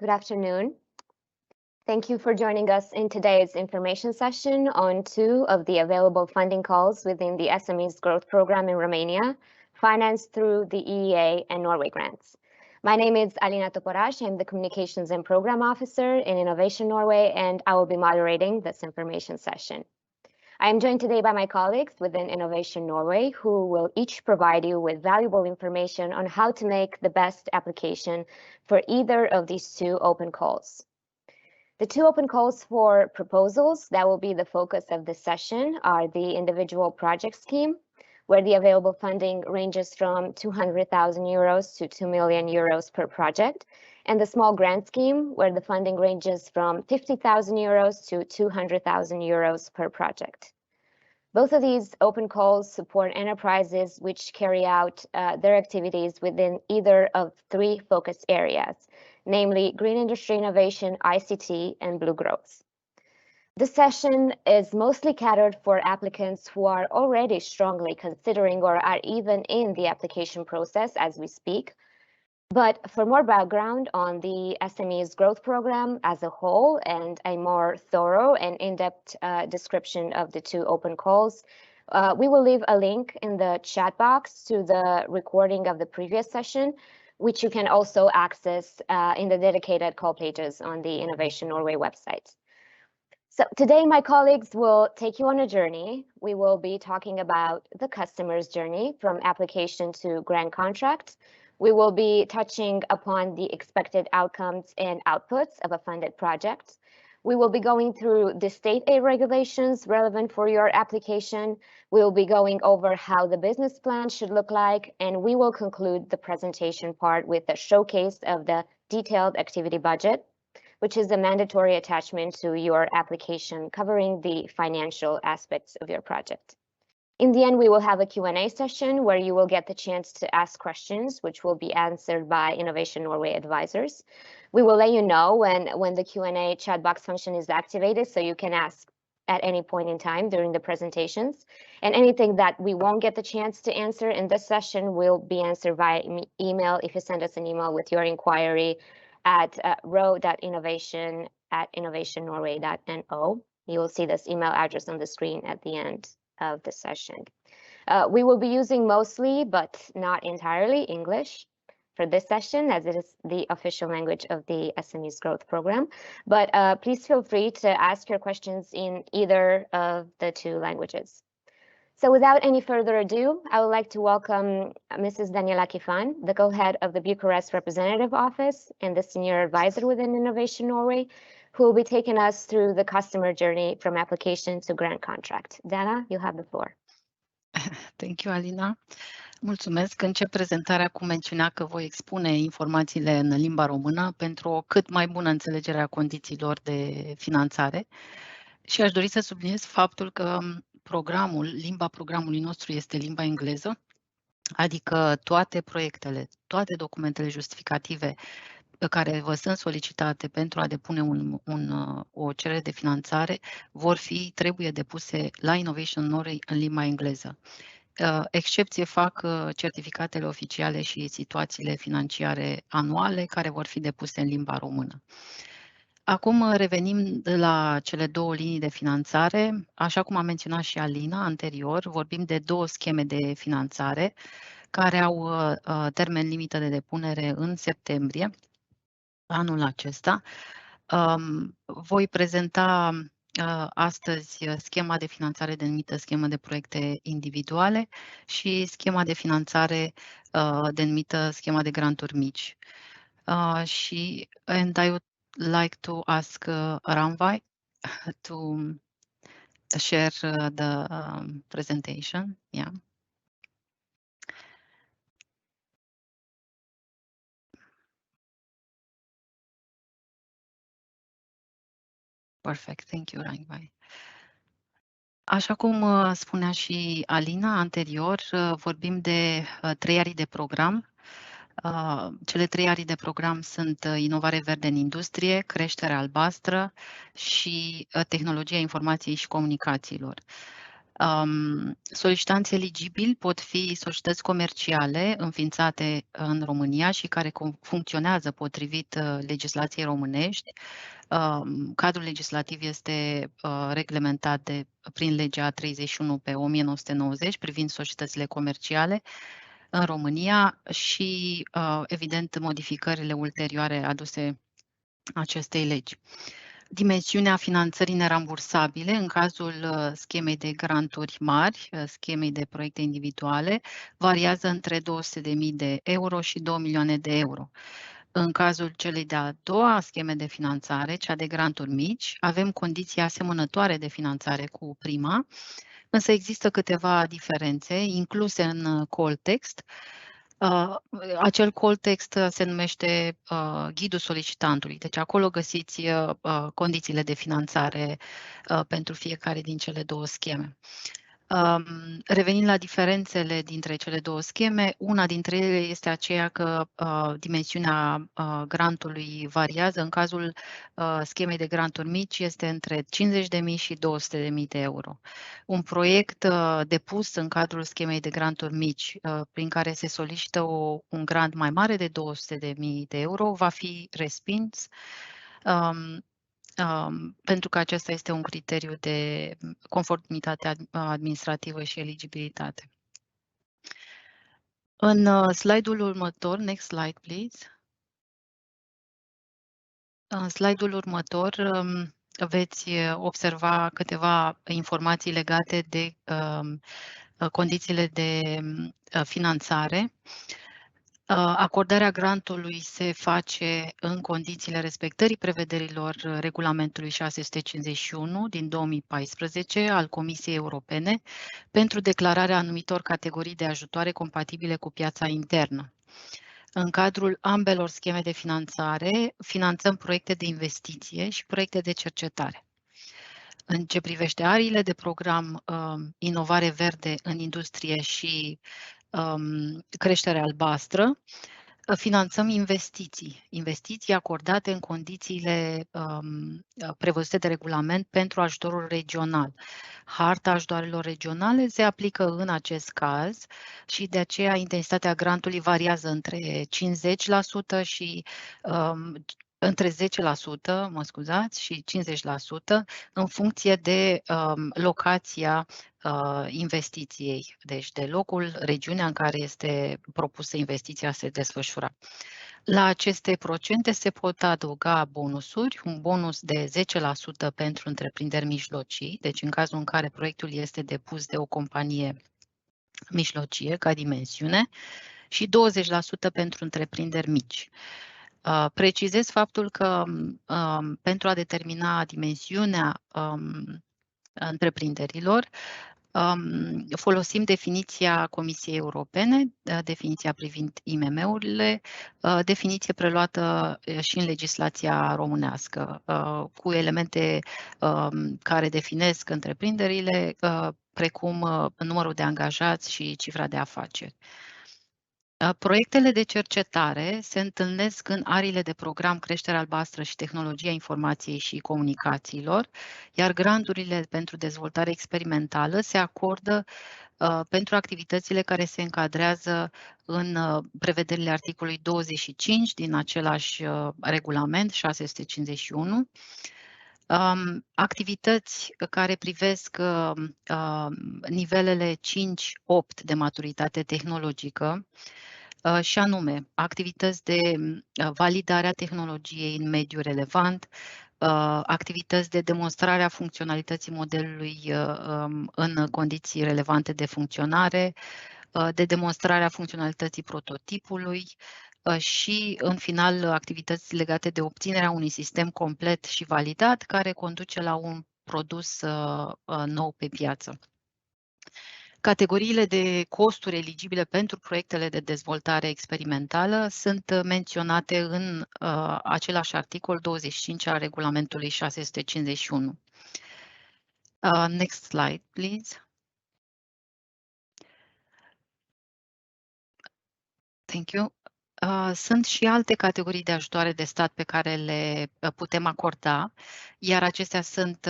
Good afternoon. Thank you for joining us in today's information session on two of the available funding calls within the SMEs Growth Program in Romania, financed through the EEA and Norway grants. My name is Alina Toporaș. I'm the Communications and Program Officer in Innovation Norway, and I will be moderating this information session. I am joined today by my colleagues within Innovation Norway, who will each provide you with valuable information on how to make the best application for either of these two open calls. The two open calls for proposals that will be the focus of this session are the individual project scheme, where the available funding ranges from 200,000 euros to 2 million euros per project, and the small grant scheme, where the funding ranges from 50,000 euros to 200,000 euros per project. Both of these open calls support enterprises which carry out their activities within either of three focus areas, namely green industry innovation, ICT, and blue growth. This session is mostly catered for applicants who are already strongly considering or are even in the application process as we speak. But for more background on the SMEs Growth Program as a whole and a more thorough and in-depth description of the two open calls, we will leave a link in the chat box to the recording of the previous session, which you can also access in the dedicated call pages on the Innovation Norway website. So today, my colleagues will take you on a journey. We will be talking about the customer's journey from application to grant contract. We will be touching upon the expected outcomes and outputs of a funded project. We will be going through the state aid regulations relevant for your application. We will be going over how the business plan should look like, and we will conclude the presentation part with a showcase of the detailed activity budget, which is a mandatory attachment to your application covering the financial aspects of your project. In the end, we will have a Q&A session where you will get the chance to ask questions, which will be answered by Innovation Norway advisors. We will let you know when the Q&A chat box function is activated, so you can ask at any point in time during the presentations. And anything that we won't get the chance to answer in this session will be answered via email if you send us an email with your inquiry at ro.innovation@innovationnorway.no. You will see this email address on the screen at the end of the session. We will be using mostly, but not entirely, English for this session, as it is the official language of the SMEs Growth Program. But please feel free to ask your questions in either of the two languages. So without any further ado, I would like to welcome Mrs. Daniela Chifan, the co-head of the Bucharest Representative Office and the Senior Advisor within Innovation Norway, who will be taking us through the customer journey from application to grant contract. Dana, you have the floor. Thank you, Alina. Mulțumesc. Încep prezentarea cu mențiunea că voi expune informațiile în limba română pentru o cât mai bună înțelegere a condițiilor de finanțare. Și aș dori să subliniez faptul că limba programului nostru este limba engleză, adică toate proiectele, toate documentele justificative care vă sunt solicitate pentru a depune o cerere de finanțare trebuie depuse la Innovation Norway în limba engleză. Excepție fac certificatele oficiale și situațiile financiare anuale care vor fi depuse în limba română. Acum revenim la cele două linii de finanțare. Așa cum a menționat și Alina anterior, vorbim de două scheme de finanțare care au termen limită de depunere în septembrie anul acesta. Voi prezenta astăzi schema de finanțare denumită schemă de proiecte individuale și schema de finanțare denumită schema de granturi mici. And I would like to ask Ranvai to share the presentation. Yeah. Perfect. Thank you, Ranvai. Așa cum spunea și Alina anterior, vorbim de 3 arii de program. Cele 3 arii de program sunt inovare verde în industrie, creștere albastră și tehnologia informației și comunicațiilor. Solicitanți eligibili pot fi societăți comerciale înființate în România și care funcționează potrivit legislației românești. Cadrul legislativ este reglementat prin legea 31/1990 privind societățile comerciale în România și, evident, modificările ulterioare aduse acestei legi. Dimensiunea finanțării nerambursabile în cazul schemei de granturi mari, schemei de proiecte individuale, variază între 200.000 de euro și 2 milioane de euro. În cazul celei de-a doua scheme de finanțare, cea de granturi mici, avem condiții asemănătoare de finanțare cu prima, însă există câteva diferențe incluse în call text. Acel call text se numește ghidul solicitantului, deci acolo găsiți condițiile de finanțare pentru fiecare din cele două scheme. Revenind la diferențele dintre cele două scheme, una dintre ele este aceea că dimensiunea grantului variază. În cazul schemei de granturi mici este între 50.000 și 200.000 de euro. Un proiect depus în cadrul schemei de granturi mici, prin care se solicită un grant mai mare de 200.000 de euro, va fi respins pentru că acesta este un criteriu de conformitate administrativă și eligibilitate. În slide-ul următor, next slide please. În slide-ul următor veți observa câteva informații legate de condițiile de finanțare. Acordarea grantului se face în condițiile respectării prevederilor regulamentului 651 din 2014 al Comisiei Europene pentru declararea anumitor categorii de ajutoare compatibile cu piața internă. În cadrul ambelor scheme de finanțare, finanțăm proiecte de investiție și proiecte de cercetare. În ce privește ariile de program Inovare Verde în industrie și creștere albastră, finanțăm investiții acordate în condițiile prevăzute de regulament pentru ajutorul regional. Harta ajutoarelor regionale se aplică în acest caz și de aceea intensitatea grantului variază între 50% și între 10%, mă scuzați, și 50% în funcție de locația investiției, deci de locul, regiunea în care este propusă investiția se desfășura. La aceste procente se pot adăuga bonusuri, un bonus de 10% pentru întreprinderi mijlocii, deci în cazul în care proiectul este depus de o companie mijlocie ca dimensiune, și 20% pentru întreprinderi mici. Precizez faptul că pentru a determina dimensiunea întreprinderilor, folosim definiția Comisiei Europene, definiția privind IMM-urile, definiție preluată și în legislația românească, cu elemente care definesc întreprinderile, precum numărul de angajați și cifra de afaceri. Proiectele de cercetare se întâlnesc în ariile de program Creștere albastră și Tehnologia informației și comunicațiilor, iar granturile pentru dezvoltare experimentală se acordă pentru activitățile care se încadrează în prevederile articolului 25 din același regulament 651, activități care privesc nivelele 5-8 de maturitate tehnologică, și anume activități de validare a tehnologiei în mediul relevant, activități de demonstrare a funcționalității modelului în condiții relevante de funcționare, de demonstrare a funcționalității prototipului și, în final, activități legate de obținerea unui sistem complet și validat care conduce la un produs nou pe piață. Categoriile de costuri eligibile pentru proiectele de dezvoltare experimentală sunt menționate în același articol 25 al regulamentului 651. Next slide, please. Thank you. Sunt și alte categorii de ajutoare de stat pe care le putem acorda, iar acestea sunt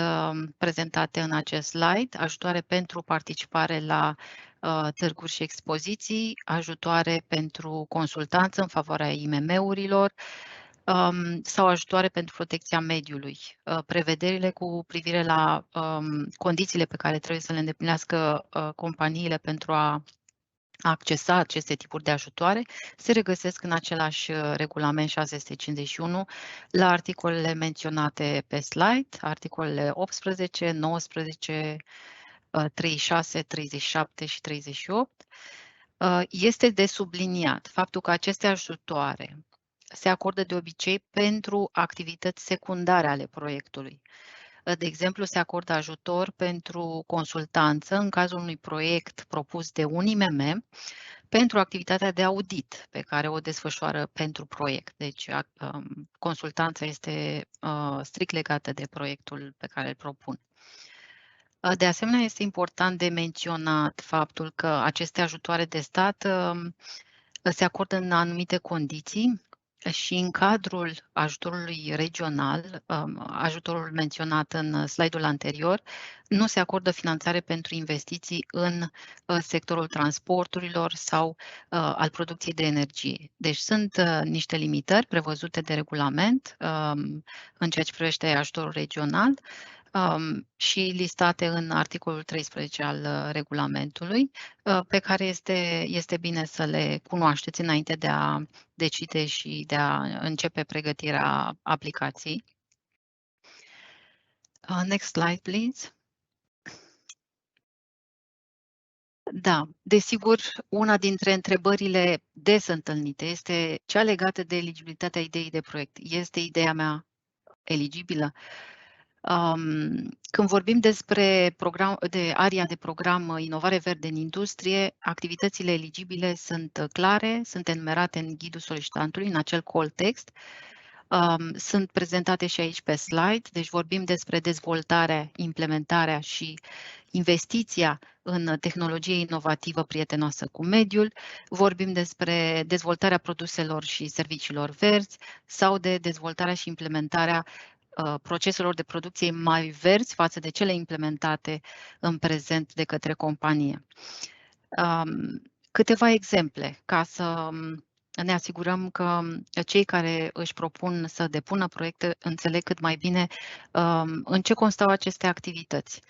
prezentate în acest slide. Ajutoare pentru participare la târguri și expoziții, ajutoare pentru consultanță în favoarea IMM-urilor sau ajutoare pentru protecția mediului. Prevederile cu privire la condițiile pe care trebuie să le îndeplinească companiile pentru a accesa aceste tipuri de ajutoare se regăsesc în același regulament 651 la articolele menționate pe slide, articolele 18, 19, 36, 37 și 38. Este de subliniat faptul că aceste ajutoare se acordă de obicei pentru activități secundare ale proiectului. De exemplu, se acordă ajutor pentru consultanță în cazul unui proiect propus de un IMM pentru activitatea de audit pe care o desfășoară pentru proiect. Deci, consultanța este strict legată de proiectul pe care îl propun. De asemenea, este important de menționat faptul că aceste ajutoare de stat se acordă în anumite condiții și în cadrul ajutorului regional, ajutorul menționat în slide-ul anterior, nu se acordă finanțare pentru investiții în sectorul transporturilor sau al producției de energie. Deci sunt niște limitări prevăzute de regulament în ceea ce privește ajutorul regional și listate în articolul 13 al regulamentului, pe care este bine să le cunoașteți înainte de a decide și de a începe pregătirea aplicației. Next slide, please. Da, desigur, una dintre întrebările des întâlnite este cea legată de eligibilitatea ideii de proiect. Este ideea mea eligibilă? Când vorbim despre aria de program Inovare Verde în industrie, activitățile eligibile sunt clare, sunt enumerate în ghidul solicitantului, în acel call text. Sunt prezentate și aici pe slide, deci vorbim despre dezvoltarea, implementarea și investiția în tehnologie inovativă prietenoasă cu mediul, vorbim despre dezvoltarea produselor și serviciilor verzi sau de dezvoltarea și implementarea proceselor de producție mai verzi față de cele implementate în prezent de către companie. Câteva exemple ca să ne asigurăm că cei care își propun să depună proiecte înțeleg cât mai bine în ce constau aceste activități.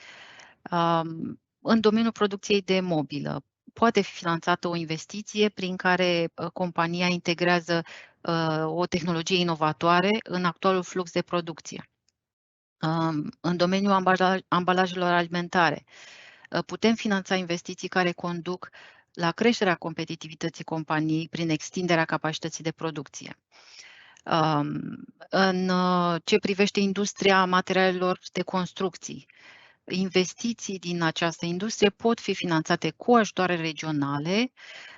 În domeniul producției de mobilă poate fi finanțată o investiție prin care compania integrează o tehnologie inovatoare în actualul flux de producție. În domeniul ambalajelor alimentare, putem finanța investiții care conduc la creșterea competitivității companiei prin extinderea capacității de producție. În ce privește industria materialelor de construcții, investiții din această industrie pot fi finanțate cu ajutoare regionale.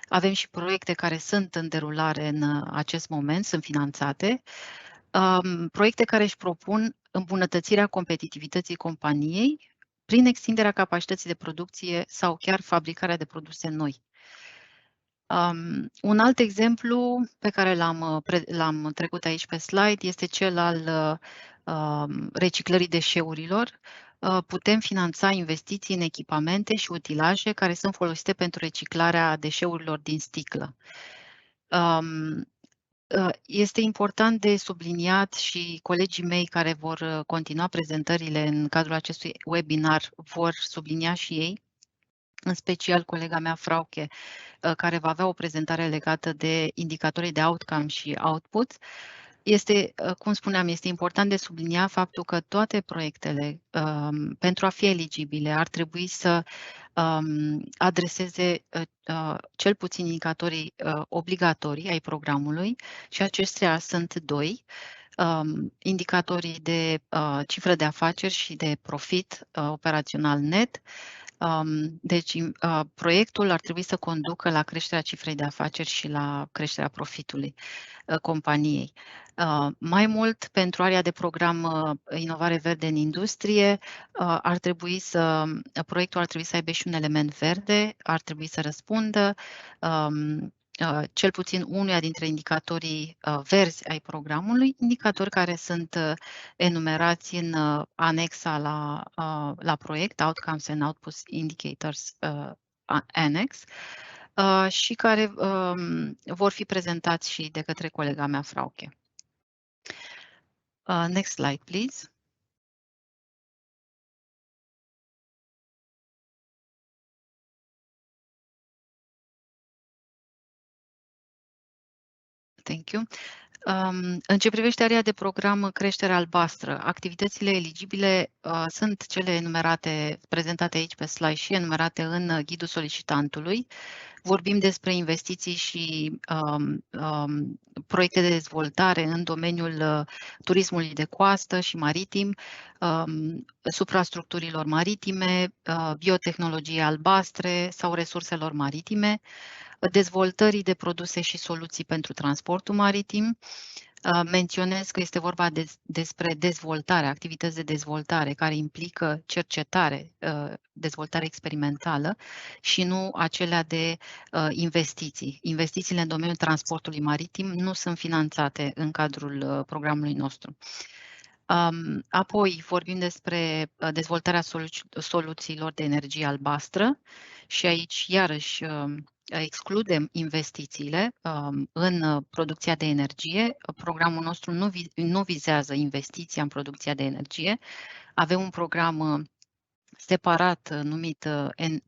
Avem și proiecte care sunt în derulare în acest moment, sunt finanțate. Proiecte care își propun îmbunătățirea competitivității companiei prin extinderea capacității de producție sau chiar fabricarea de produse noi. Un alt exemplu pe care l-am trecut aici pe slide este cel al reciclării deșeurilor. Putem finanța investiții în echipamente și utilaje care sunt folosite pentru reciclarea deșeurilor din sticlă. Este important de subliniat și colegii mei care vor continua prezentările în cadrul acestui webinar vor sublinia și ei, în special colega mea Frauke, care va avea o prezentare legată de indicatorii de outcome și output. Cum spuneam, este important de subliniat faptul că toate proiectele, pentru a fi eligibile, ar trebui să adreseze cel puțin indicatorii obligatorii ai programului și aceștia sunt doi, indicatorii de cifră de afaceri și de profit operațional net. Deci, proiectul ar trebui să conducă la creșterea cifrei de afaceri și la creșterea profitului companiei. Mai mult, pentru area de program Inovare Verde în industrie, proiectul ar trebui să aibă și un element verde, ar trebui să răspundă cel puțin unuia dintre indicatorii verzi ai programului, indicatori care sunt enumerați în anexa la proiect, Outcomes and Outputs Indicators Annex, și care vor fi prezentați și de către colega mea, Frauke. Next slide, please. Thank you. În ce privește area de program creștere albastră, activitățile eligibile sunt cele enumerate, prezentate aici pe slide și enumerate în ghidul solicitantului. Vorbim despre investiții și proiecte de dezvoltare în domeniul turismului de coastă și maritim, suprastructurilor maritime, biotehnologie albastre sau resurselor maritime, dezvoltării de produse și soluții pentru transportul maritim. Menționez că este vorba despre dezvoltare, activități de dezvoltare care implică cercetare, dezvoltare experimentală și nu acelea de investiții. Investițiile în domeniul transportului maritim nu sunt finanțate în cadrul programului nostru. Apoi vorbim despre dezvoltarea soluțiilor de energie albastră și aici iarăși excludem investițiile în producția de energie. Programul nostru nu vizează investiția în producția de energie. Avem un program separat numit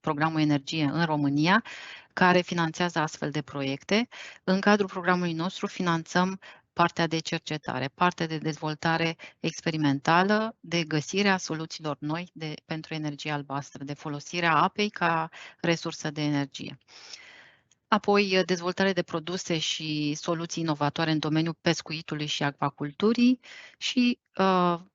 Programul Energie în România, care finanțează astfel de proiecte. În cadrul programului nostru finanțăm partea de cercetare, partea de dezvoltare experimentală, de găsirea soluțiilor noi pentru energie albastră, de folosirea apei ca resursă de energie. Apoi, dezvoltare de produse și soluții inovatoare în domeniul pescuitului și acvaculturii și,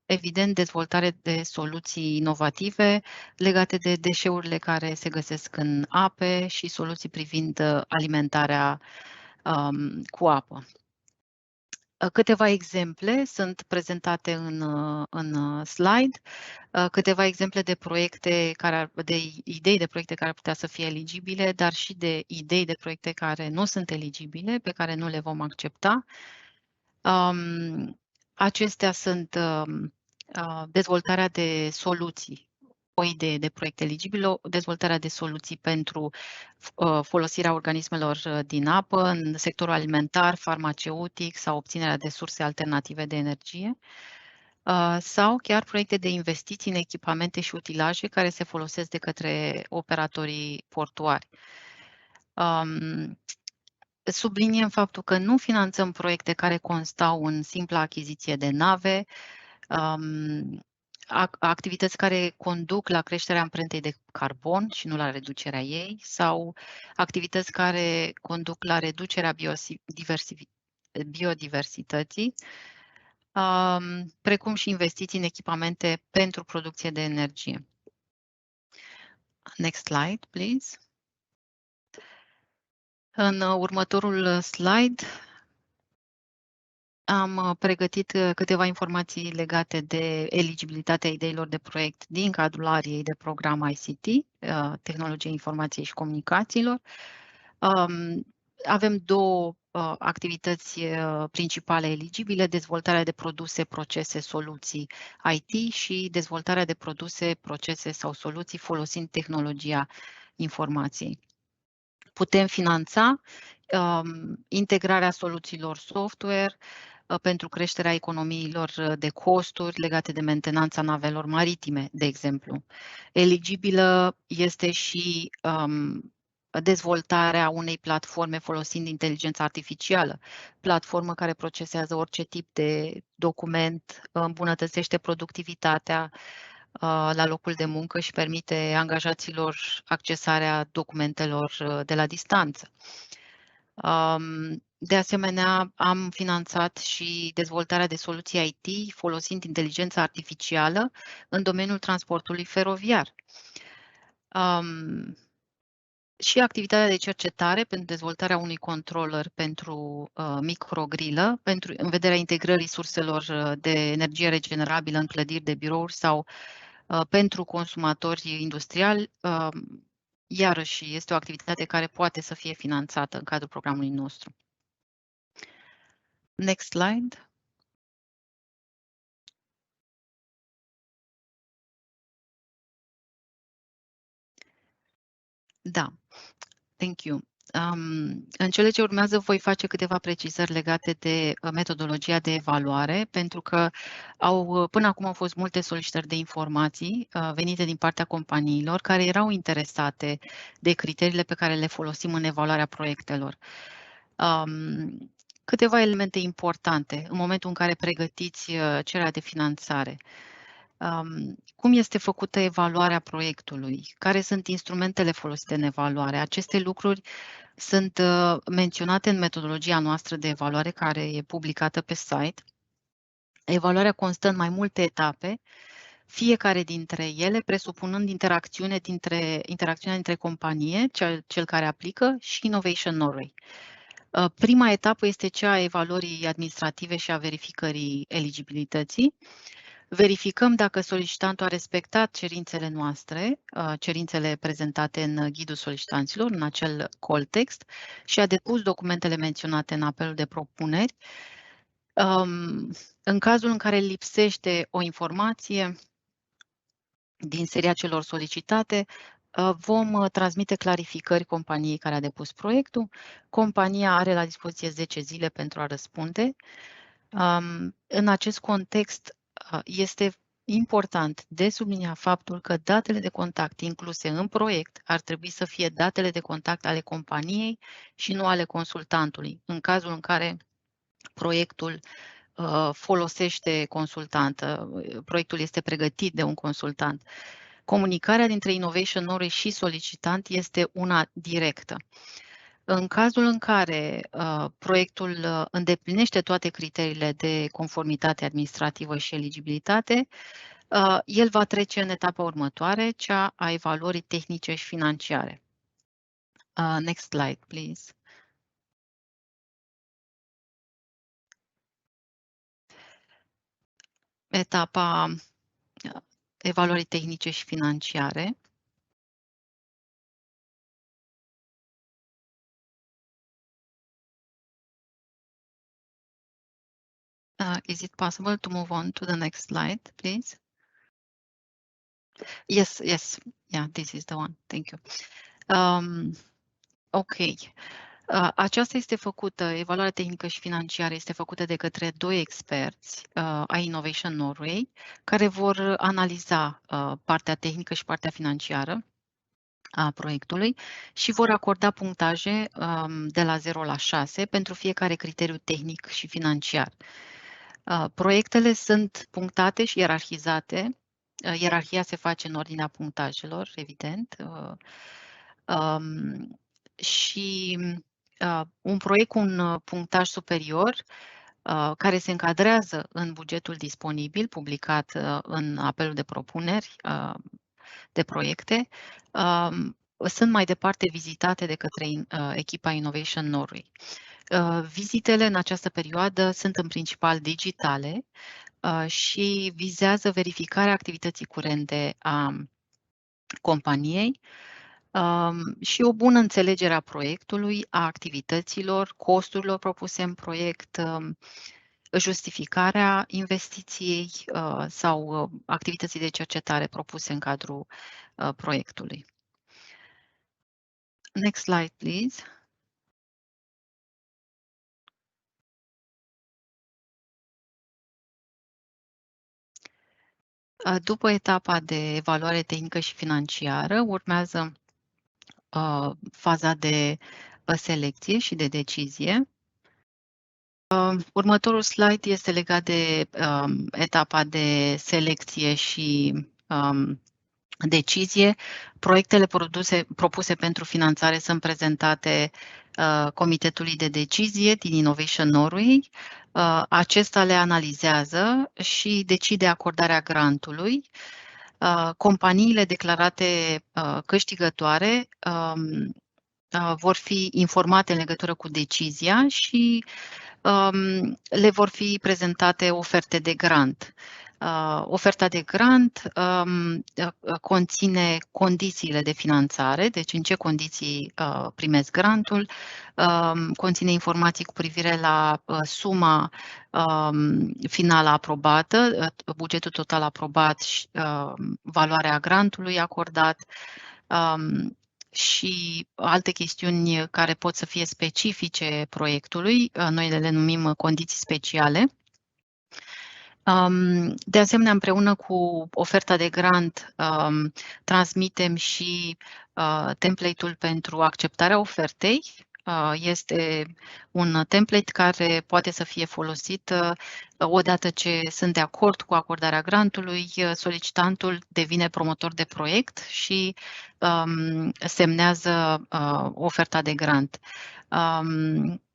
evident, dezvoltare de soluții inovative legate de deșeurile care se găsesc în ape și soluții privind alimentarea cu apă. Câteva exemple sunt prezentate în slide, câteva exemple de proiecte, de idei de proiecte care ar putea să fie eligibile, dar și de idei de proiecte care nu sunt eligibile, pe care nu le vom accepta. Acestea sunt dezvoltarea de soluții, o idee de proiect eligibil, dezvoltarea de soluții pentru folosirea organismelor din apă în sectorul alimentar, farmaceutic sau obținerea de surse alternative de energie sau chiar proiecte de investiții în echipamente și utilaje care se folosesc de către operatorii portuari. Subliniem faptul că nu finanțăm proiecte care constau în simpla achiziție de nave, activități care conduc la creșterea amprentei de carbon și nu la reducerea ei, sau activități care conduc la reducerea biodiversității, precum și investiții în echipamente pentru producție de energie. Next slide, please. În următorul slide am pregătit câteva informații legate de eligibilitatea ideilor de proiect din cadrul ariei de program ICT, Tehnologie Informației și Comunicațiilor. Avem două activități principale eligibile, dezvoltarea de produse, procese, soluții IT și dezvoltarea de produse, procese sau soluții folosind tehnologia informației. Putem finanța integrarea soluțiilor software pentru creșterea economiilor de costuri legate de mentenanța navelor maritime, de exemplu. Eligibilă este și dezvoltarea unei platforme folosind inteligența artificială, platformă care procesează orice tip de document, îmbunătățește productivitatea la locul de muncă și permite angajaților accesarea documentelor de la distanță. De asemenea, am finanțat și dezvoltarea de soluții IT folosind inteligența artificială în domeniul transportului feroviar. Și activitatea de cercetare pentru dezvoltarea unui controller pentru microgrilă, în vederea integrării surselor de energie regenerabilă în clădiri de birouri sau pentru consumatori industriali, iarăși este o activitate care poate să fie finanțată în cadrul programului nostru. Next slide. Da, thank you. În cele ce urmează voi face câteva precizări legate de metodologia de evaluare, pentru că până acum au fost multe solicitări de informații venite din partea companiilor care erau interesate de criteriile pe care le folosim în evaluarea proiectelor. Câteva elemente importante în momentul în care pregătiți cererea de finanțare. Cum este făcută evaluarea proiectului? Care sunt instrumentele folosite în evaluare? Aceste lucruri sunt menționate în metodologia noastră de evaluare care e publicată pe site. Evaluarea constă în mai multe etape, fiecare dintre ele presupunând interacțiunea dintre companie, cel care aplică, și Innovation Norway. Prima etapă este cea a evaluării administrative și a verificării eligibilității. Verificăm dacă solicitantul a respectat cerințele noastre, cerințele prezentate în ghidul solicitanților, în acel call text, și a depus documentele menționate în apelul de propuneri. În cazul în care lipsește o informație din seria celor solicitate, vom transmite clarificări companiei care a depus proiectul. Compania are la dispoziție 10 zile pentru a răspunde. În acest context, este important de subliniat faptul că datele de contact incluse în proiect ar trebui să fie datele de contact ale companiei și nu ale consultantului, în cazul în care proiectul folosește consultant, proiectul este pregătit de un consultant. Comunicarea dintre Innovation Norway și solicitant este una directă. În cazul în care proiectul îndeplinește toate criteriile de conformitate administrativă și eligibilitate, el va trece în etapa următoare, cea a evaluării tehnice și financiare. Next slide, please. Etapa evaluării tehnice și financiare. Is it possible to move on to the next slide, please? Yes, yeah, this is the one. Thank you. Ok. Aceasta este făcută, evaluarea tehnică și financiară este făcută de către 2 experți ai Innovation Norway, care vor analiza partea tehnică și partea financiară a proiectului și vor acorda punctaje de la 0 la 6 pentru fiecare criteriu tehnic și financiar. Proiectele sunt punctate și ierarhizate. Ierarhia se face în ordinea punctajelor, evident. Și un proiect cu un punctaj superior, care se încadrează în bugetul disponibil publicat în apelul de propuneri de proiecte, sunt mai departe vizitate de către echipa Innovation Norway. Vizitele în această perioadă sunt în principal digitale și vizează verificarea activității curente a companiei și o bună înțelegere a proiectului, a activităților, costurilor propuse în proiect, justificarea investiției sau activității de cercetare propuse în cadrul proiectului. Next slide, please. După etapa de evaluare tehnică și financiară, urmează faza de selecție și de decizie. Următorul slide este legat de etapa de selecție și decizie. Proiectele propuse pentru finanțare sunt prezentate Comitetului de Decizie din Innovation Norway. Acesta le analizează și decide acordarea grantului. Companiile declarate câștigătoare vor fi informate în legătură cu decizia și le vor fi prezentate oferte de grant. Oferta de grant conține condițiile de finanțare, deci în ce condiții primesc grantul, conține informații cu privire la suma finală aprobată, bugetul total aprobat și valoarea grantului acordat, și alte chestiuni care pot să fie specifice proiectului. Noi le numim condiții speciale. De asemenea, împreună cu oferta de grant, transmitem și template-ul pentru acceptarea ofertei. Este un template care poate să fie folosit odată ce sunt de acord cu acordarea grantului, solicitantul devine promotor de proiect și semnează oferta de grant.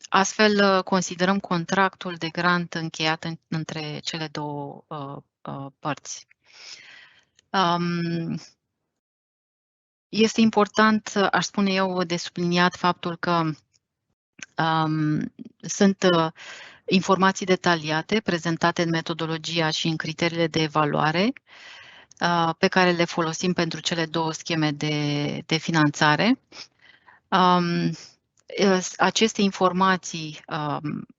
Astfel, considerăm contractul de grant încheiat între cele două părți. Este important, aș spune eu, de subliniat faptul că sunt informații detaliate prezentate în metodologia și în criteriile de evaluare pe care le folosim pentru cele două scheme de finanțare. Aceste informații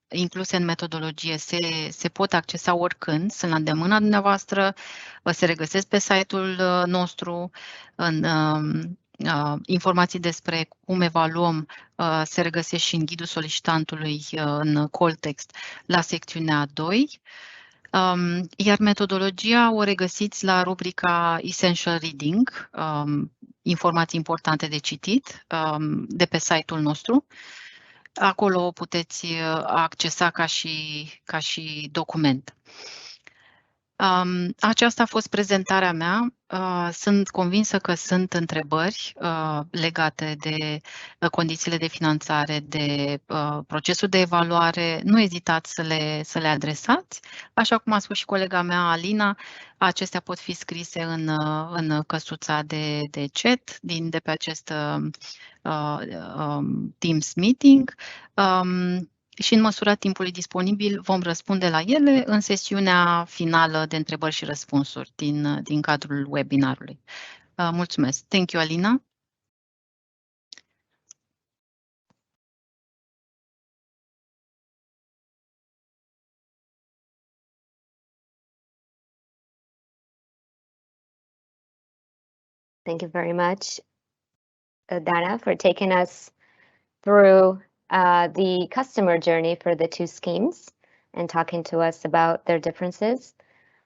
incluse în metodologie se pot accesa oricând, sunt la îndemâna dumneavoastră, se regăsesc pe site-ul nostru, în informații despre cum evaluăm se regăsesc și în ghidul solicitantului în call text la secțiunea 2. Iar metodologia o regăsiți la rubrica Essential Reading, informații importante de citit, de pe site-ul nostru. Acolo o puteți accesa ca și document. Aceasta a fost prezentarea mea. Sunt convinsă că sunt întrebări legate de condițiile de finanțare, de procesul de evaluare. Nu ezitați să le adresați. Așa cum a spus și colega mea, Alina, acestea pot fi scrise în căsuța de chat de pe acest Teams meeting. Și în măsura timpului disponibil vom răspunde la ele în sesiunea finală de întrebări și răspunsuri din cadrul webinarului. Mulțumesc. Thank you, Alina. Thank you very much, Dana, for taking us through the customer journey for the two schemes and talking to us about their differences.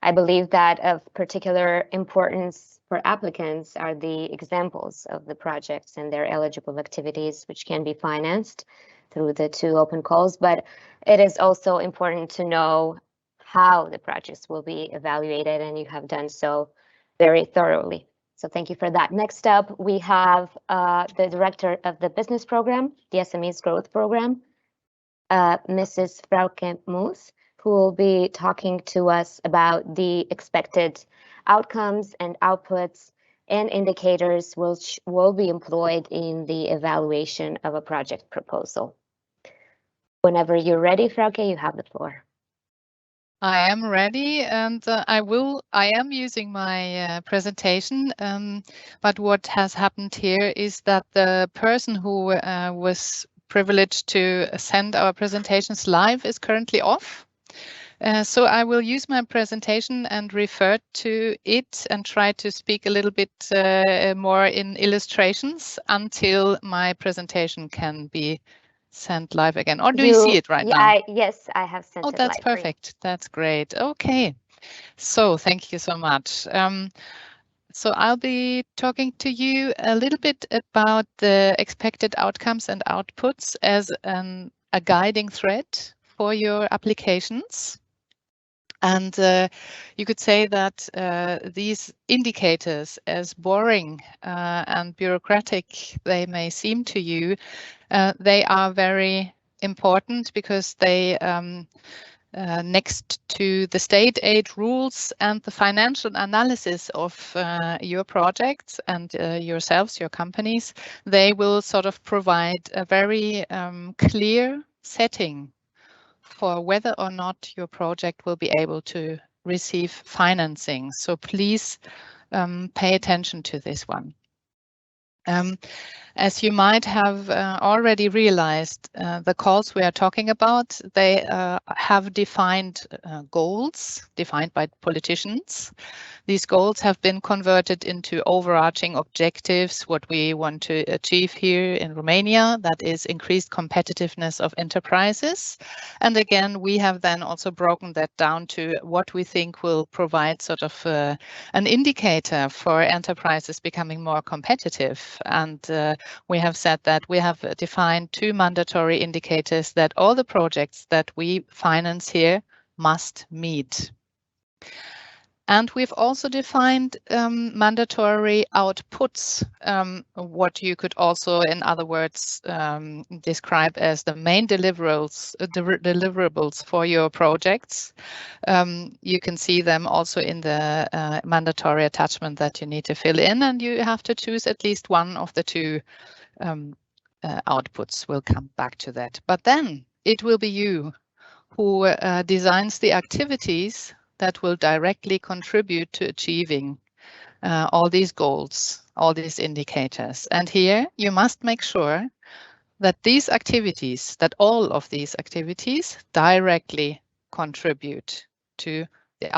I believe that of particular importance for applicants are the examples of the projects and their eligible activities, which can be financed through the two open calls, but it is also important to know how the projects will be evaluated, and you have done so very thoroughly. So thank you for that. Next up, we have the director of the business program, the SMEs growth program, Mrs. Frauke Moos, who will be talking to us about the expected outcomes and outputs and indicators which will be employed in the evaluation of a project proposal. Whenever you're ready, Frauke, you have the floor. I am ready, and I am using my presentation, but what has happened here is that the person who was privileged to send our presentations live is currently off. So I will use my presentation and refer to it and try to speak a little bit more in illustrations until my presentation can be sent live again. Or do you see it right now? Yes, I have sent it live. Oh, that's perfect. That's great. Okay. So thank you so much. So I'll be talking to you a little bit about the expected outcomes and outputs as a guiding thread for your applications. And you could say that these indicators, as boring and bureaucratic they may seem to you, they are very important because they, next to the state aid rules and the financial analysis of your projects and yourselves, your companies, they will sort of provide a very clear setting for whether or not your project will be able to receive financing. So please pay attention to this one. As you might have already realized, the calls we are talking about, they have defined goals defined by politicians. These goals have been converted into overarching objectives, what we want to achieve here in Romania, that is increased competitiveness of enterprises. And again, we have then also broken that down to what we think will provide sort of an indicator for enterprises becoming more competitive. And we have said that we have defined 2 mandatory indicators that all the projects that we finance here must meet. And we've also defined mandatory outputs, what you could also, in other words, describe as the main deliverables for your projects. You can see them also in the mandatory attachment that you need to fill in, and you have to choose at least one of the 2 outputs. We'll come back to that. But then it will be you who designs the activities that will directly contribute to achieving all these goals, all these indicators. And here you must make sure that these activities, that all of these activities directly contribute to the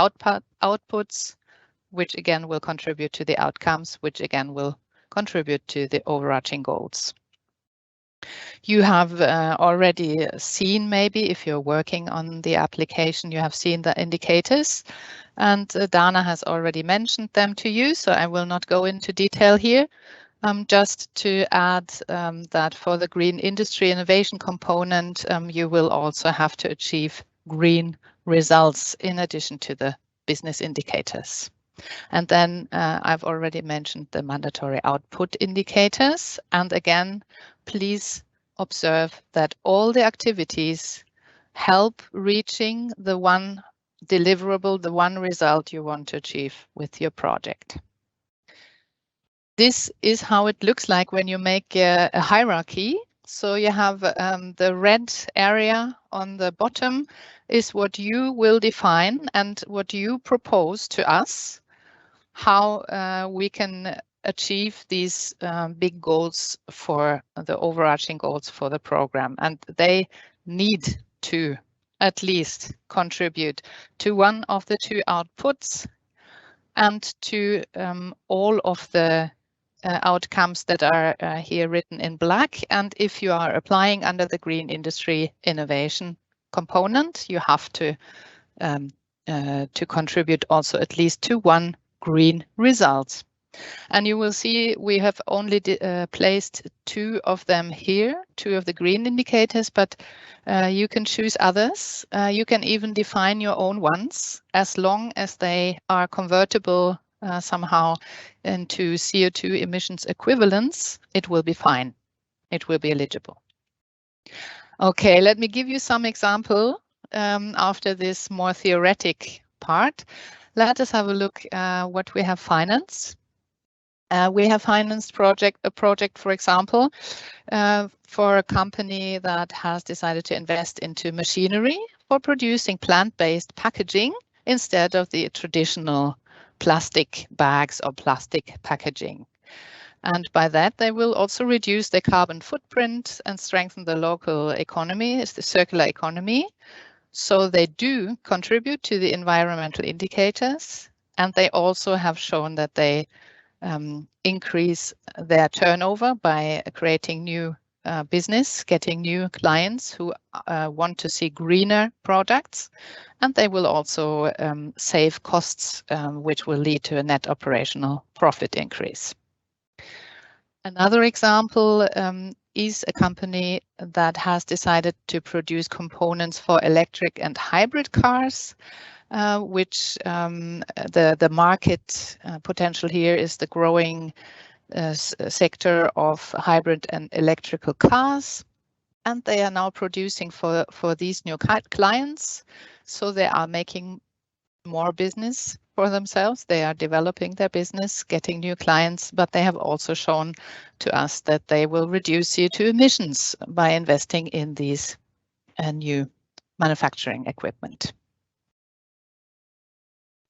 outputs, which again will contribute to the outcomes, which again will contribute to the overarching goals. You have already seen, maybe if you're working on the application, you have seen the indicators, and Dana has already mentioned them to you, so I will not go into detail here. Just to add that for the green industry innovation component, you will also have to achieve green results in addition to the business indicators. And then I've already mentioned the mandatory output indicators. And again, please observe that all the activities help reaching the one deliverable, the one result you want to achieve with your project. This is how it looks like when you make a hierarchy. So you have the red area on the bottom is what you will define and what you propose to us, how we can achieve these big goals for the overarching goals for the program. And they need to at least contribute to one of the 2 outputs and to all of the outcomes that are here written in black. And if you are applying under the green industry innovation component, you have to contribute also at least to one green result. And you will see we have only placed 2 of them here, 2 of the green indicators, but you can choose others. You can even define your own ones as long as they are convertible somehow into CO2 emissions equivalents. It will be fine. It will be eligible. Okay, let me give you some example after this more theoretic part. Let us have a look what we have financed. We have financed a project, for example, for a company that has decided to invest into machinery for producing plant-based packaging instead of the traditional plastic bags or plastic packaging. And by that, they will also reduce their carbon footprint and strengthen the local economy, it's the circular economy. So they do contribute to the environmental indicators, and they also have shown that they increase their turnover by creating new business, getting new clients who want to see greener products, and they will also save costs, which will lead to a net operational profit increase. Another example is a company that has decided to produce components for electric and hybrid cars, which the market potential here is the growing sector of hybrid and electrical cars. And they are now producing for these new clients. So they are making more business for themselves. They are developing their business, getting new clients, but they have also shown to us that they will reduce CO2 emissions by investing in these new manufacturing equipment.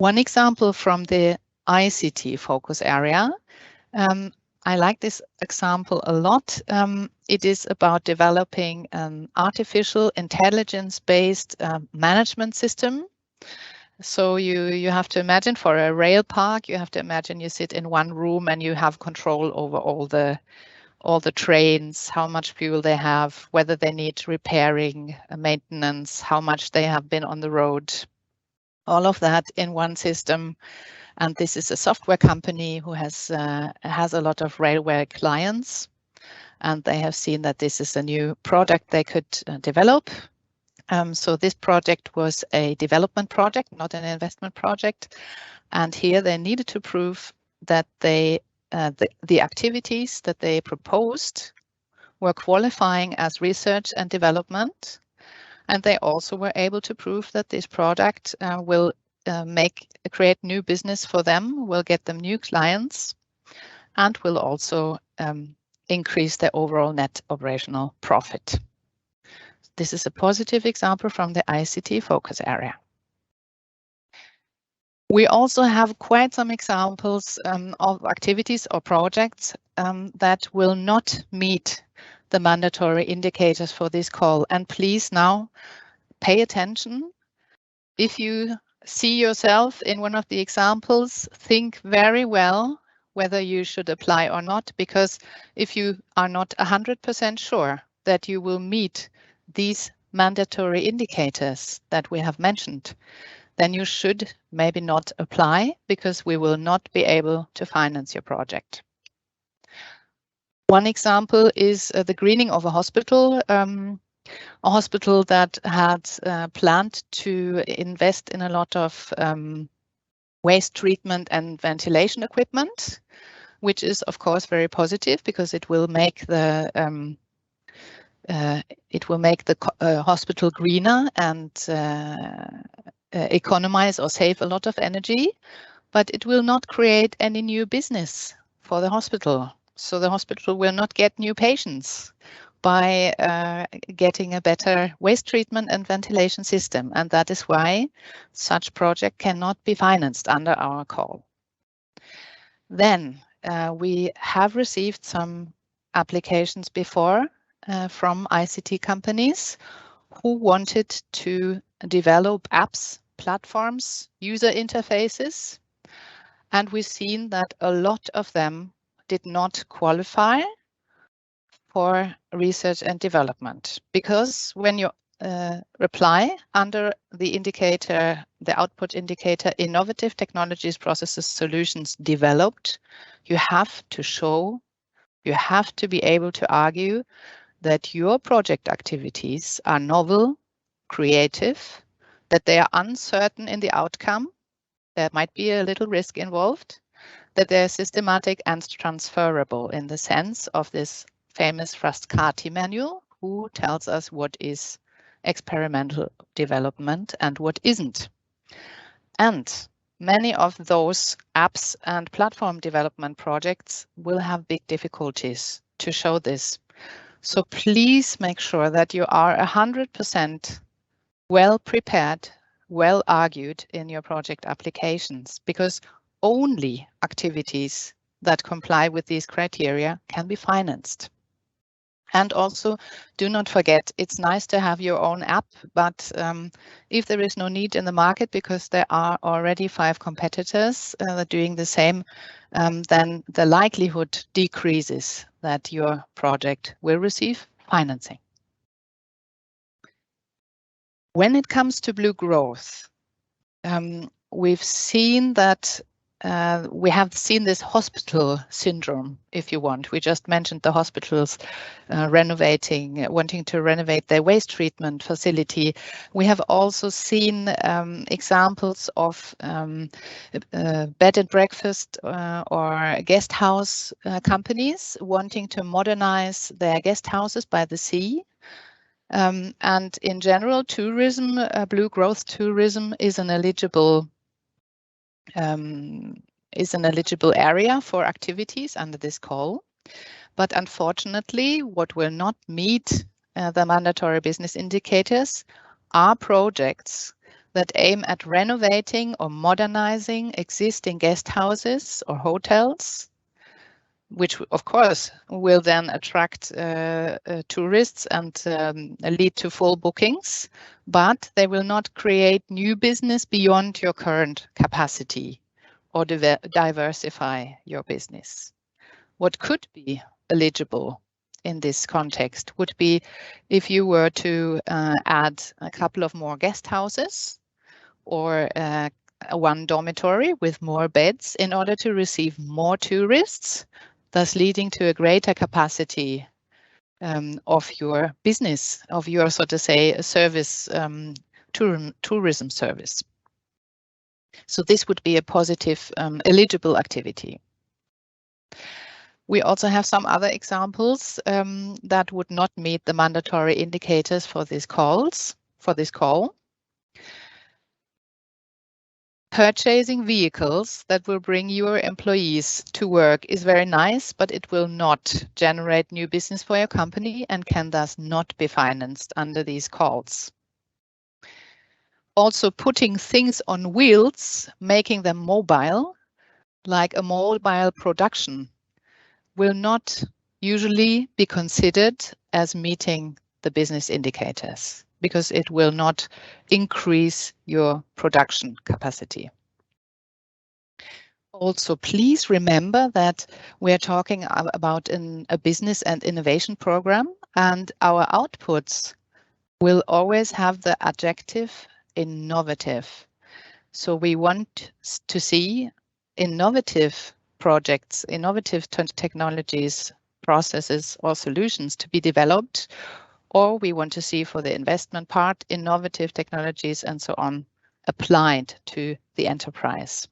One example from the ICT focus area, I like this example a lot. It is about developing an artificial intelligence-based management system. So you have to imagine, for a rail park, you have to imagine you sit in one room and you have control over all the trains, how much fuel they have, whether they need repairing, maintenance, how much they have been on the road, all of that in one system. And this is a software company who has a lot of railway clients, and they have seen that this is a new product they could develop. So this project was a development project, not an investment project. And here they needed to prove that they the activities that they proposed were qualifying as research and development. And they also were able to prove that this product will create new business for them, will get them new clients, and will also increase their overall net operational profit. This is a positive example from the ICT focus area. We also have quite some examples of activities or projects that will not meet the mandatory indicators for this call. And please now pay attention. If you see yourself in one of the examples, think very well whether you should apply or not, because if you are not 100% sure that you will meet these mandatory indicators that we have mentioned, then you should maybe not apply, because we will not be able to finance your project. One example is the greening of a hospital that had planned to invest in a lot of waste treatment and ventilation equipment, which is of course very positive, because it will make the hospital greener and economize or save a lot of energy, but it will not create any new business for the hospital. So the hospital will not get new patients by getting a better waste treatment and ventilation system. And that is why such project cannot be financed under our call. Then we have received some applications before from ICT companies who wanted to develop apps, platforms, user interfaces. And we've seen that a lot of them did not qualify for research and development, because when you reply under the indicator, the output indicator, innovative technologies, processes, solutions developed, you have to show, you have to be able to argue that your project activities are novel, creative, that they are uncertain in the outcome, there might be a little risk involved, that they're systematic and transferable in the sense of this famous Frascati manual, who tells us what is experimental development and what isn't. And many of those apps and platform development projects will have big difficulties to show this. So please make sure that you are 100% well prepared, well argued in your project applications, because only activities that comply with these criteria can be financed. And also, do not forget, it's nice to have your own app, but if there is no need in the market because there are already 5 competitors doing the same, then the likelihood decreases that your project will receive financing. When it comes to blue growth, we've seen that we have seen this hospital syndrome, if you want. We just mentioned the hospitals wanting to renovate their waste treatment facility. We have also seen examples of bed and breakfast or guest house companies wanting to modernize their guest houses by the sea. And in general, tourism, blue growth tourism is an eligible area for activities under this call. But unfortunately, what will not meet the mandatory business indicators are projects that aim at renovating or modernizing existing guest houses or hotels, which of course will then attract tourists and lead to full bookings, but they will not create new business beyond your current capacity or diversify your business. What could be eligible in this context would be if you were to add a couple of more guest houses or one dormitory with more beds in order to receive more tourists, thus leading to a greater capacity of your business, of your, so to say, service, tourism service. So this would be a positive eligible activity. We also have some other examples that would not meet the mandatory indicators for this call. Purchasing vehicles that will bring your employees to work is very nice, but it will not generate new business for your company and can thus not be financed under these calls. Also, putting things on wheels, making them mobile, like a mobile production, will not usually be considered as meeting the business indicators because it will not increase your production capacity. Also, please remember that we are talking about a business and innovation program, and our outputs will always have the adjective innovative. So we want to see innovative projects, innovative technologies, processes, or solutions to be developed, or we want to see for the investment part, innovative technologies and so on applied to the enterprise.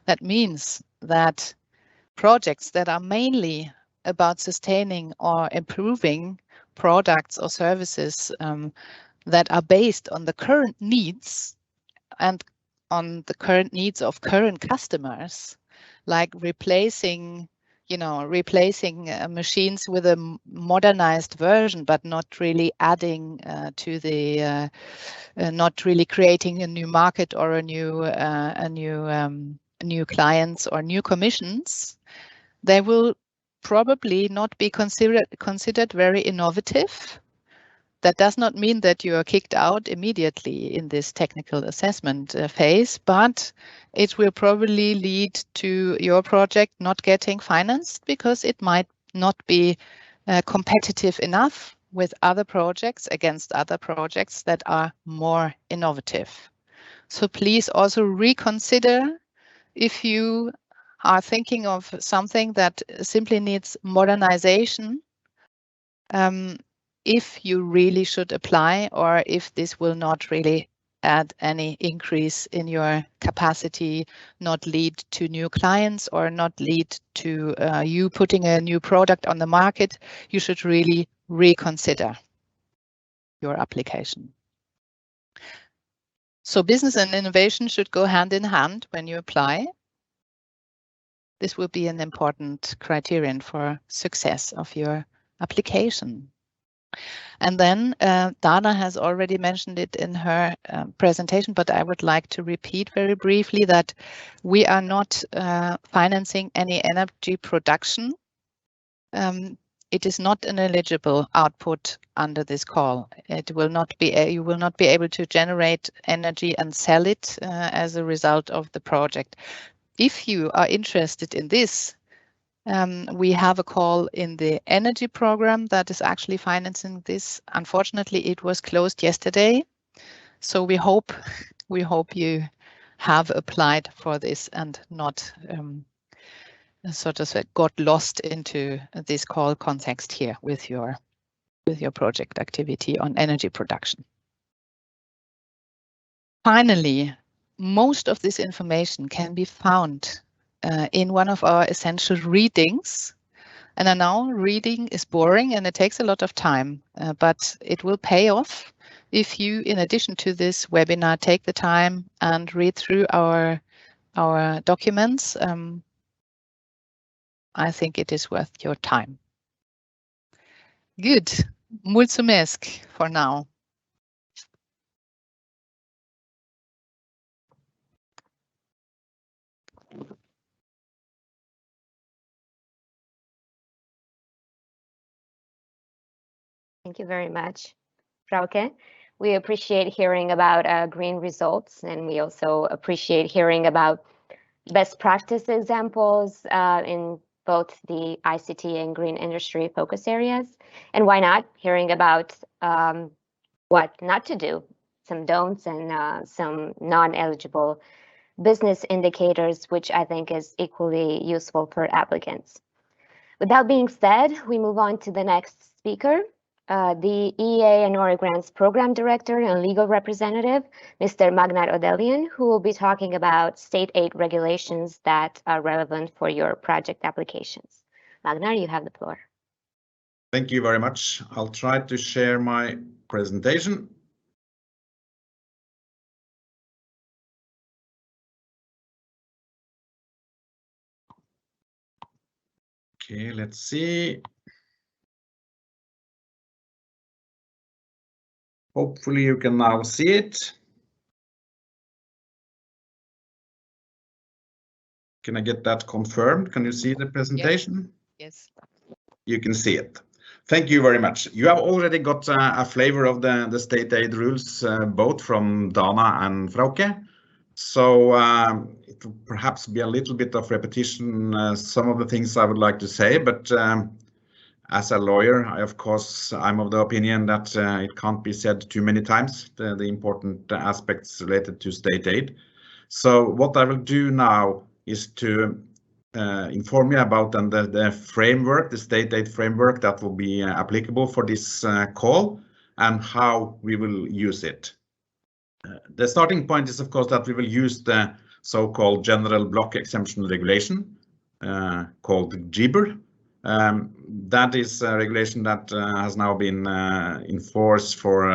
That means that projects that are mainly about sustaining or improving products or services that are based on the current needs and on the current needs of current customers, like replacing machines with a modernized version, but not really adding to the, not really creating a new market or a new clients or new commissions, they will probably not be considered very innovative. That does not mean that you are kicked out immediately in this technical assessment phase, but it will probably lead to your project not getting financed because it might not be competitive enough with other projects against other projects that are more innovative. So please also reconsider if you are thinking of something that simply needs modernization, if you really should apply or if this will not really add any increase in your capacity, not lead to new clients or not lead to you putting a new product on the market, you should really reconsider your application. So business and innovation should go hand in hand when you apply. This will be an important criterion for success of your application. And then Dana has already mentioned it in her presentation, but I would like to repeat very briefly that we are not financing any energy production. It is not an eligible output under this call. It will not be. You will not be able to generate energy and sell it as a result of the project. If you are interested in this, we have a call in the energy program that is actually financing this. Unfortunately, it was closed yesterday, so we hope you have applied for this and not sort of got lost into this call context here with your project activity on energy production. Finally, most of this information can be found in one of our essential readings. And I know reading is boring and it takes a lot of time, but it will pay off if you, in addition to this webinar, take the time and read through our documents. I think it is worth your time. Good. Mulțumesc for now. Thank you very much, Frauke. We appreciate hearing about green results, and we also appreciate hearing about best practice examples in both the ICT and green industry focus areas. And why not hearing about what not to do, some don'ts and some non-eligible business indicators, which I think is equally useful for applicants. With that being said, we move on to the next speaker, the EEA and ORE Grants Program Director and Legal Representative, Mr. Magnar Odelian, who will be talking about state aid regulations that are relevant for your project applications. Magnar, you have the floor. Thank you very much. I'll try to share my presentation. Okay, let's see. Hopefully you can now see it. Can I get that confirmed? Can you see the presentation? Yes. You can see it. Thank you very much. You have already got a flavor of the state aid rules, both from Dana and Frauke. So it will perhaps be a little bit of repetition, some of the things I would like to say, but as a lawyer, I'm of the opinion that it can't be said too many times, the important aspects related to state aid. So what I will do now is to inform you about the framework, the state aid framework that will be applicable for this call and how we will use it. The starting point is, of course, that we will use the so-called General Block Exemption Regulation, called GBER. That is a regulation that has now been in force for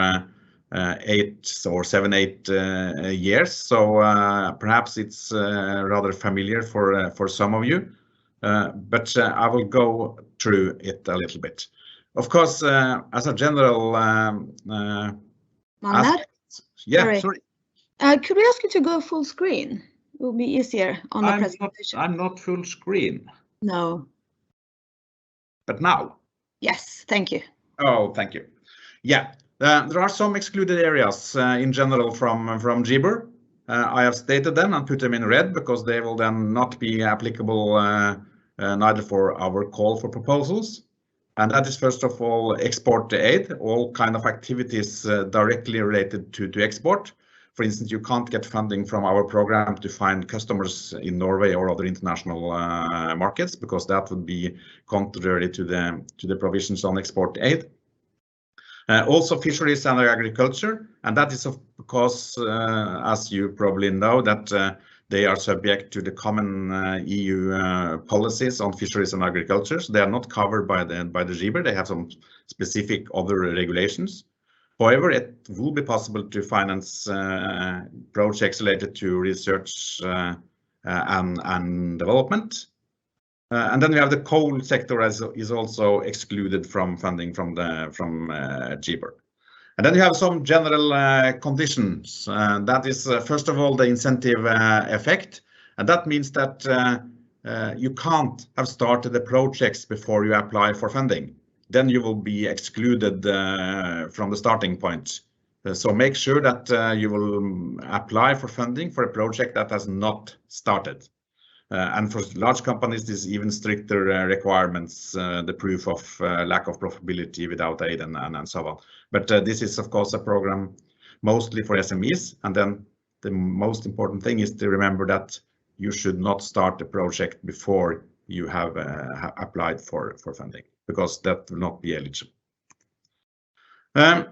8 or 7-8 years. So perhaps it's rather familiar for some of you, but I will go through it a little bit. Of course, as a general Magnar? Yeah, Sorry. Could we ask you to go full screen? It will be easier on the presentation. I'm not full screen. No. But now? Yes, thank you. Oh, thank you. Yeah, there are some excluded areas in general from GBER. I have stated them and put them in red because they will then not be applicable neither for our call for proposals. And that is, first of all, export aid, all kind of activities directly related to export. For instance, you can't get funding from our program to find customers in Norway or other international markets, because that would be contrary to the provisions on export aid. Also fisheries and agriculture, and that is because, as you probably know, that they are subject to the common EU policies on fisheries and agriculture. So they are not covered by the GBER. They have some specific other regulations. However, it will be possible to finance projects related to research and development. And then we have the coal sector is also excluded from funding from GBER. And then you have some general conditions. That is, first of all, the incentive effect. And that means that you can't have started the projects before you apply for funding. Then you will be excluded from the starting point. So make sure that you will apply for funding for a project that has not started. And for large companies, there's even stricter requirements, the proof of lack of profitability without aid and so on. But this is, of course, a program mostly for SMEs. And then the most important thing is to remember that you should not start the project before you have applied for funding, because that will not be eligible. I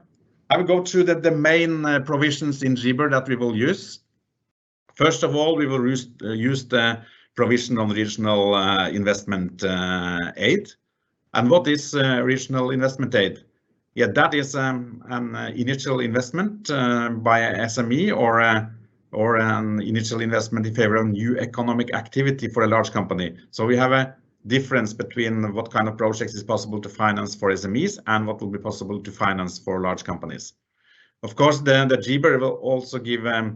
will go through the main provisions in GBER that we will use. First of all, we will use the provision on regional investment aid. And what is regional investment aid? Yeah, that is an initial investment by a SME or an initial investment in favor of new economic activity for a large company. So we have a difference between what kind of projects is possible to finance for SMEs and what will be possible to finance for large companies. Of course, the GBER will also give a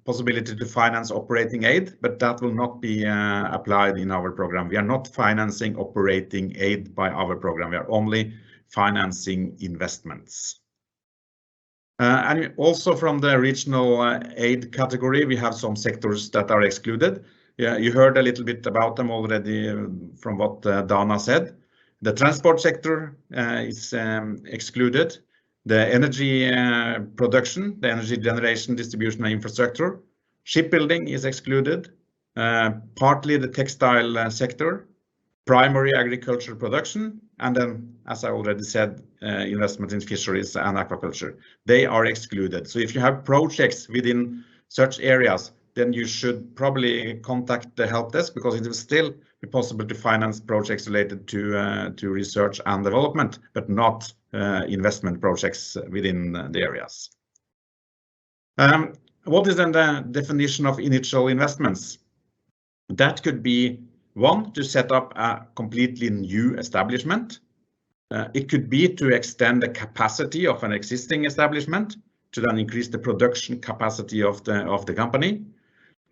possibility to finance operating aid, but that will not be applied in our program. We are not financing operating aid by our program. We are only financing investments. And also from the regional aid category, we have some sectors that are excluded. Yeah, you heard a little bit about them already from what Dana said. The transport sector is excluded. The energy production, the energy generation, distribution and infrastructure. Shipbuilding is excluded. Partly the textile sector, primary agricultural production, and then, as I already said, investment in fisheries and aquaculture. They are excluded. So if you have projects within such areas, then you should probably contact the help desk, because it will still be possible to finance projects related to research and development, but not investment projects within the areas. What is then the definition of initial investments? That could be one, to set up a completely new establishment. It could be to extend the capacity of an existing establishment to then increase the production capacity of the company.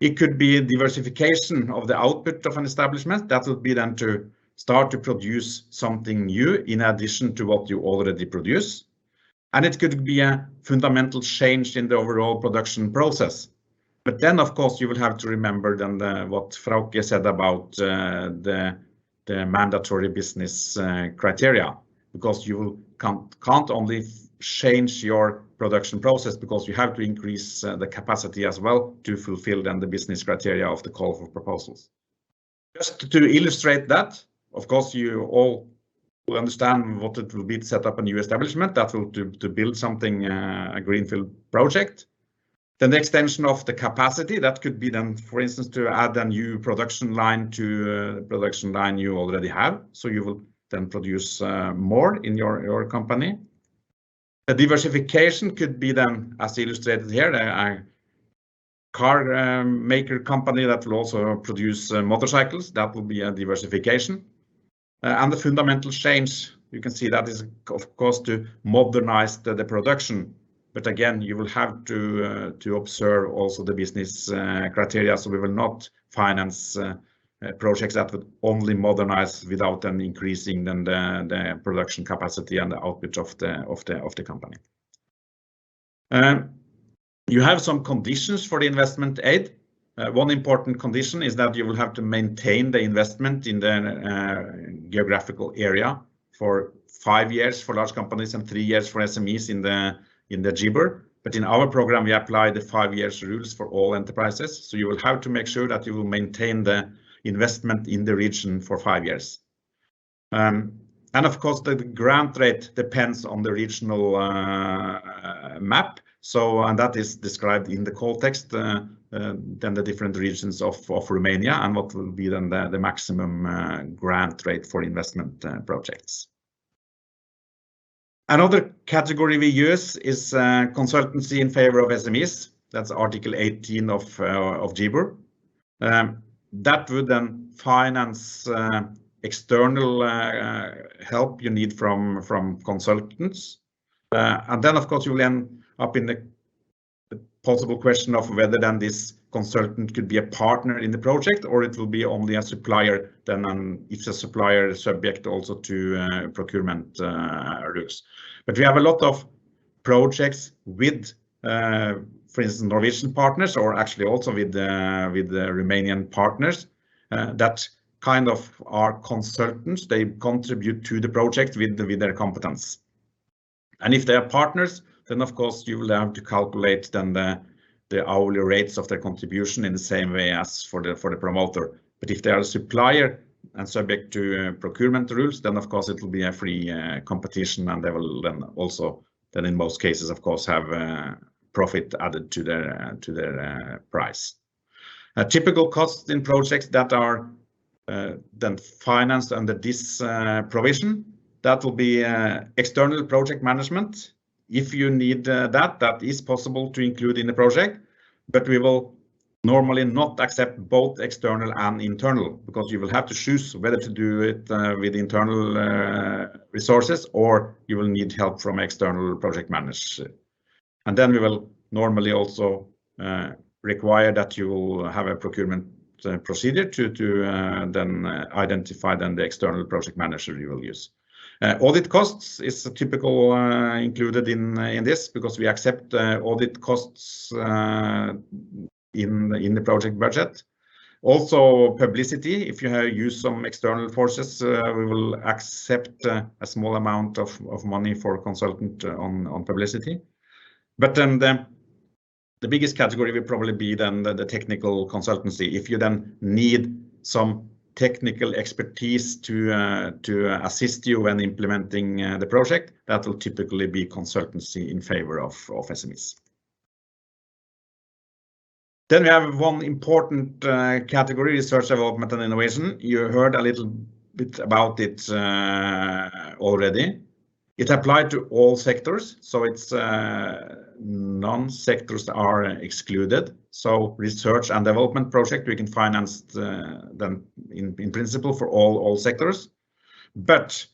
It could be diversification of the output of an establishment. That would be then to start to produce something new in addition to what you already produce. And it could be a fundamental change in the overall production process. But then, of course, you will have to remember then what Frauke said about the mandatory business criteria, because you can't only change your production process, because you have to increase the capacity as well to fulfill then the business criteria of the call for proposals. Just to illustrate that, of course, you all will understand what it will be to set up a new establishment. That will to build something, a greenfield project. Then the extension of the capacity, that could be then, for instance, to add a new production line to the production line you already have. So you will then produce more in your company. The diversification could be then, as illustrated here, a car maker company that will also produce motorcycles. That will be a diversification. And the fundamental change, you can see that is, of course, to modernize the production. But again, you will have to observe also the business criteria. So we will not finance projects that would only modernize without then increasing then the production capacity and the output of the company. You have some conditions for the investment aid. One important condition is that you will have to maintain the investment in the geographical area for 5 years for large companies and 3 years for SMEs in the GBER. But in our program, we apply the 5 years rules for all enterprises. So you will have to make sure that you will maintain the investment in the region for 5 years. And of course, the grant rate depends on the regional map. So, and that is described in the call text, then the different regions of Romania, and what will be then the maximum grant rate for investment projects. Another category we use is consultancy in favor of SMEs. That's Article 18 of GBER. That would then finance external help you need from consultants. And then, of course, you will end up in the possible question of whether then this consultant could be a partner in the project, or it will be only a supplier. Then if a supplier is subject also to procurement rules. But we have a lot of projects with, for instance, Norwegian partners, or actually also with the Romanian partners that kind of are consultants. They contribute to the project with their competence. And if they are partners, then of course you will have to calculate then the hourly rates of their contribution in the same way as for the promoter. But if they are a supplier and subject to procurement rules, then of course it will be a free competition, and they will then also then in most cases of course have profit added to their price. Typical costs in projects that are then financed under this provision, that will be external project management. If you need that is possible to include in the project, but we will normally not accept both external and internal, because you will have to choose whether to do it with internal resources, or you will need help from external project manager. And then we will normally also require that you will have a procurement procedure to then identify then the external project manager you will use. Audit costs is a typical included in this because we accept audit costs in the project budget. Also publicity, if you use some external forces, we will accept a small amount of money for consultant on publicity. But then the biggest category will probably be then the technical consultancy. If you then need some technical expertise to assist you when implementing the project, that will typically be consultancy in favor of SMEs. Then we have one important category, research, development and innovation. You heard a little bit about it already. It applied to all sectors, so it's non-sectors are excluded. So research and development project, we can finance them in principle for all sectors. But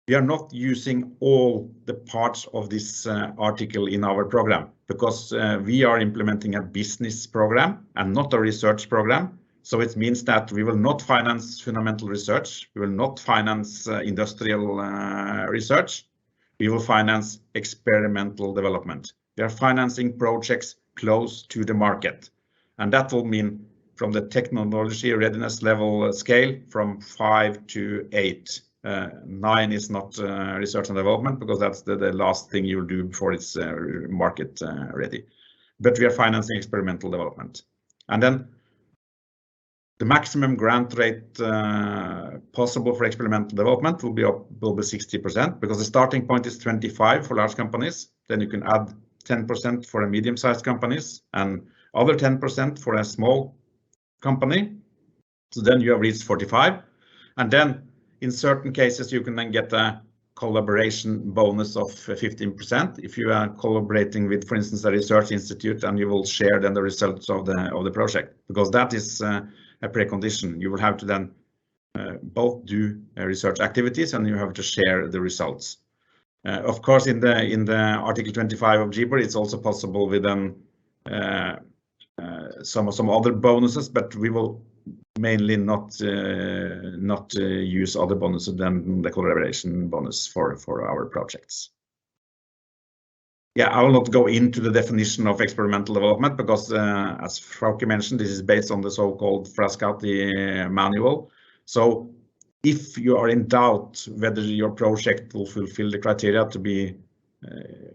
we are not using all the parts of this article in our program because we are implementing a business program and not a research program. So it means that we will not finance fundamental research. We will not finance industrial research. We will finance experimental development. We are financing projects close to the market. And that will mean from the technology readiness level scale from 5 to 8. 9 is not research and development because that's the last thing you will do before it's market ready. But we are financing experimental development. And then the maximum grant rate possible for experimental development will be 60% because the starting point is 25 for large companies. Then you can add 10% for a medium-sized companies and other 10% for a small company. So then you have reached 45. And then in certain cases, you can then get a collaboration bonus of 15% if you are collaborating with, for instance, a research institute, and you will share then the results of the project, because that is a precondition. You will have to then both do research activities and you have to share the results. Of course, in the Article 25 of GBER, it's also possible with some other bonuses, but we will mainly not use other bonuses than the collaboration bonus for our projects. Yeah, I will not go into the definition of experimental development because, as Frauke mentioned, this is based on the so-called Frascati manual. So if you are in doubt whether your project will fulfill the criteria to be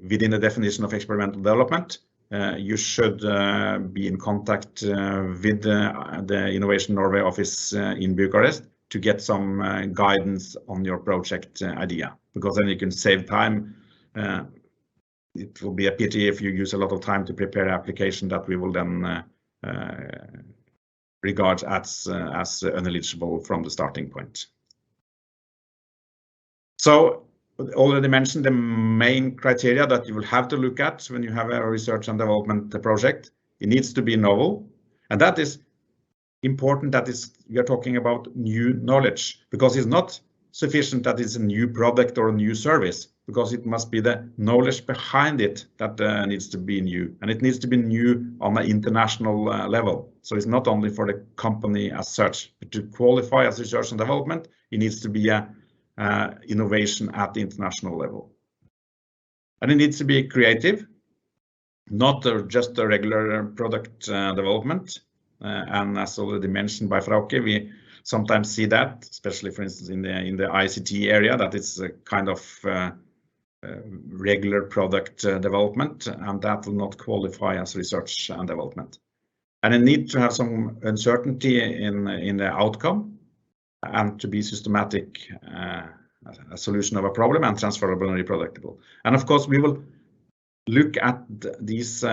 within the definition of experimental development, you should be in contact with the Innovation Norway office in Bucharest to get some guidance on your project idea, because then you can save time. It will be a pity if you use a lot of time to prepare an application that we will then regard as ineligible from the starting point. So already mentioned the main criteria that you will have to look at when you have a research and development project. It needs to be novel, and that is important. That is, we are talking about new knowledge, because it's not sufficient that it's a new product or a new service, because it must be the knowledge behind it that needs to be new, and it needs to be new on an international level. So it's not only for the company as such, but to qualify as research and development, it needs to be a innovation at the international level. And it needs to be creative, not just a regular product development. And as already mentioned by Frauke, we sometimes see that, especially for instance in the ICT area, that it's a kind of regular product development, and that will not qualify as research and development. And it needs to have some uncertainty in the outcome, and to be systematic, a solution of a problem, and transferable and reproducible. And of course, we will look at these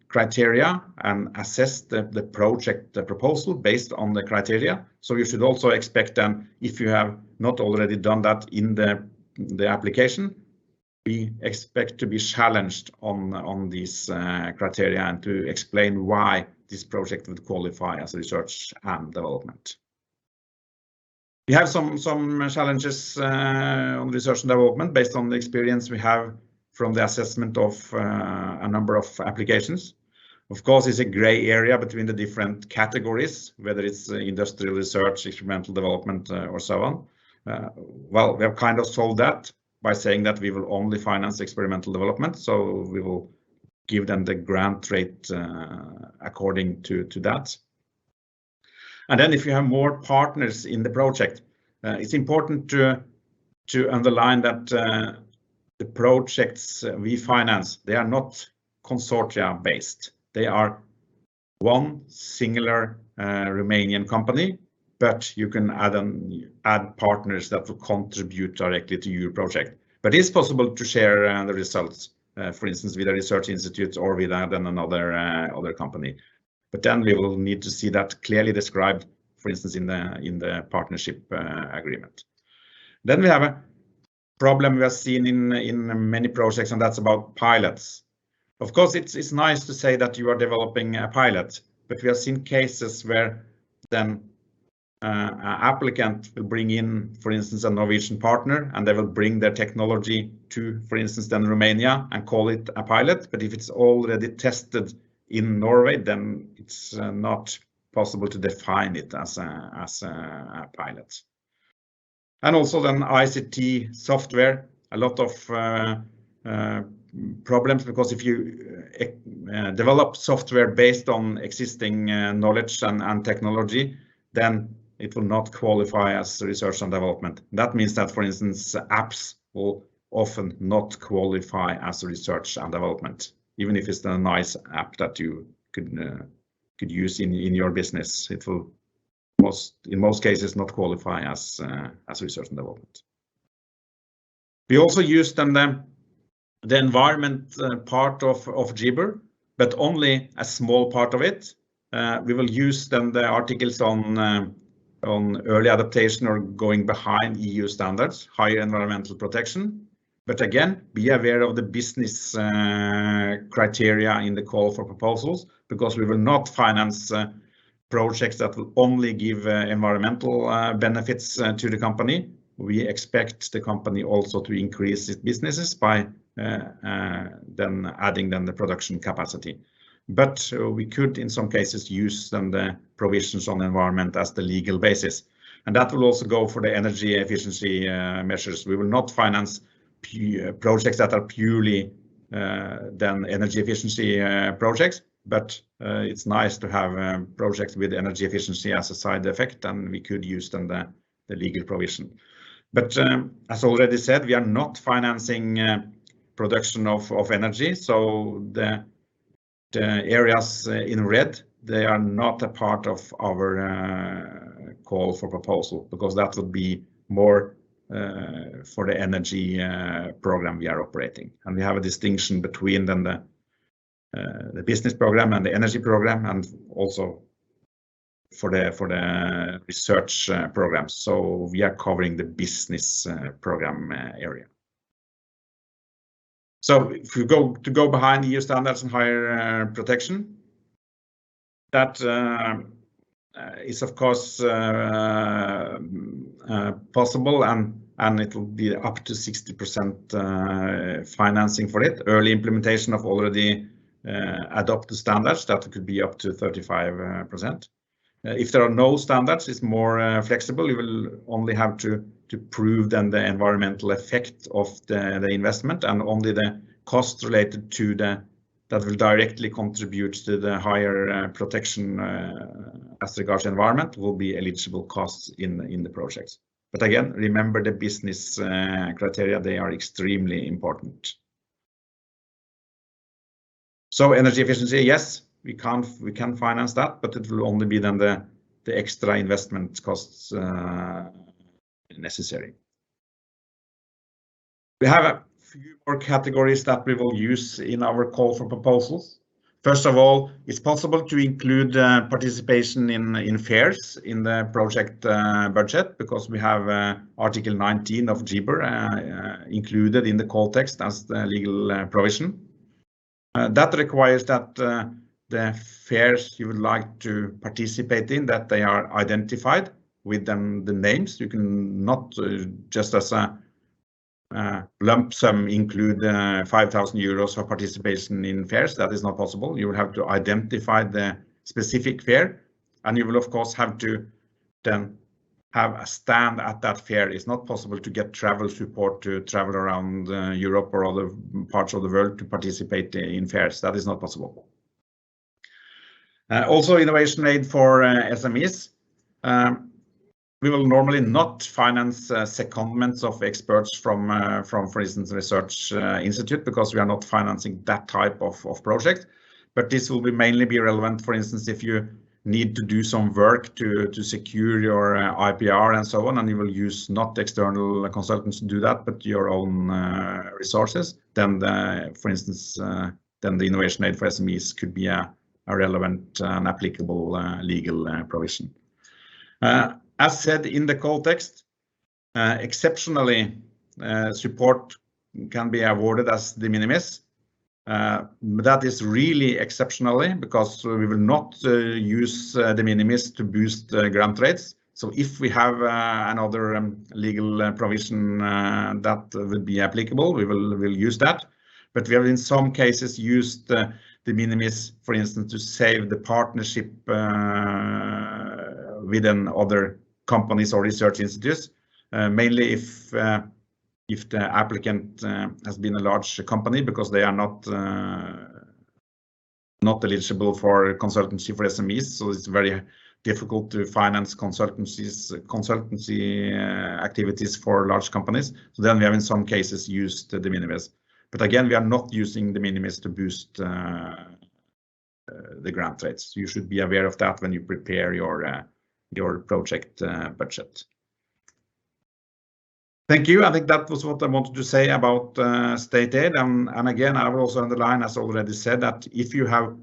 criteria and assess the project, the proposal based on the criteria. So you should also expect then, if you have not already done that in the application, we expect to be challenged on these criteria and to explain why this project would qualify as research and development. We have some challenges on research and development based on the experience we have from the assessment of a number of applications. Of course, it's a gray area between the different categories, whether it's industrial research, experimental development, or so on. Well, we have kind of solved that by saying that we will only finance experimental development, so we will give them the grant rate according to that. And then if you have more partners in the project, it's important to underline that the projects we finance, they are not consortia based. They are one singular Romanian company, but you can add partners that will contribute directly to your project. But it's possible to share the results, for instance, with a research institute or with another other company. But then we will need to see that clearly described, for instance, in the partnership agreement. Then we have a problem we have seen in many projects, and that's about pilots. Of course, it's nice to say that you are developing a pilot, but we have seen cases where then an applicant will bring in, for instance, a Norwegian partner, and they will bring their technology to, for instance, then Romania and call it a pilot. But if it's already tested in Norway, then it's not possible to define it as a pilot. And also then ICT software, a lot of problems, because if you develop software based on existing knowledge and technology, then it will not qualify as research and development. That means that, for instance, apps will often not qualify as research and development, even if it's a nice app that you could use in your business. It will in most cases not qualify as research and development. We also use then the environment part of GBER, but only a small part of it. We will use then the articles on early adaptation or going behind EU standards, higher environmental protection. But again, be aware of the business criteria in the call for proposals, because we will not finance projects that will only give environmental benefits to the company. We expect the company also to increase its businesses by then adding the production capacity. But we could in some cases use then the provisions on environment as the legal basis. And that will also go for the energy efficiency measures. We will not finance projects that are purely then energy efficiency projects, but it's nice to have projects with energy efficiency as a side effect, and we could use then the legal provision. But as already said, we are not financing production of energy, so the areas in red, they are not a part of our call for proposal, because that would be more for the energy program we are operating. And we have a distinction between then the business program and the energy program, and also for the research programs. So we are covering the business program area. So if you go behind EU standards and higher protection, that is of course possible, and it will be up to 60% financing for it. Early implementation of already adopted standards, that could be up to 35%. If there are no standards, it's more flexible. You will only have to prove then the environmental effect of the investment, and only the cost related to that will directly contribute to the higher protection as regards environment will be eligible costs in the projects. But again, remember the business criteria, they are extremely important. So energy efficiency, yes, we can finance that, but it will only be then the extra investment costs necessary. We have a few more categories that we will use in our call for proposals. First of all, it's possible to include participation in fairs in the project budget, because we have Article 19 of GBER included in the call text as the legal provision. That requires that the fairs you would like to participate in, that they are identified with them, the names. You can not just as a lump sum include 5,000 euros for participation in fairs. That is not possible. You will have to identify the specific fair, and you will of course have to then have a stand at that fair. It's not possible to get travel support to travel around Europe or other parts of the world to participate in fairs. That is not possible. Also, innovation aid for SMEs. We will normally not finance secondments of experts from, for instance, research institute, because we are not financing that type of project. But this will mainly be relevant, for instance, if you need to do some work to secure your IPR and so on, and you will use not external consultants to do that, but your own resources. Then, for instance, then the innovation aid for SMEs could be a relevant and applicable legal provision. As said in the call text, exceptionally, support can be awarded as de minimis. That is really exceptionally, because we will not use de minimis to boost grant rates. So if we have another legal provision that would be applicable, we'll use that. But we have in some cases used de minimis, for instance, to save the partnership within other companies or research institutes, mainly if the applicant has been a large company, because they are not eligible for consultancy for SMEs. So it's very difficult to finance consultancy activities for large companies. So then we have in some cases used the de minimis. But again, we are not using de minimis to boost the grant rates. You should be aware of that when you prepare your project budget. Thank you. I think that was what I wanted to say about state aid. And again, I will also underline, as already said, that if you have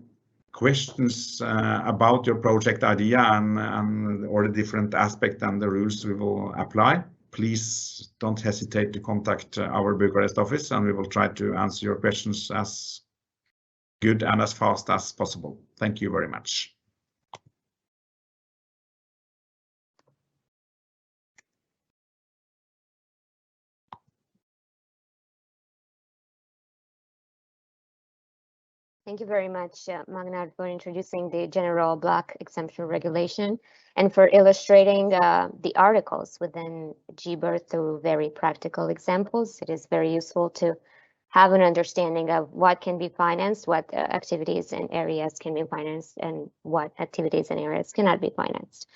questions about your project idea and or the different aspect and the rules we will apply, please don't hesitate to contact our Bucharest office, and we will try to answer your questions as good and as fast as possible. Thank you very much. Thank you very much, Magnar, for introducing the general block exemption regulation and for illustrating the articles within GBER through very practical examples. It is very useful to have an understanding of what can be financed, what activities and areas can be financed, and what activities and areas cannot be financed.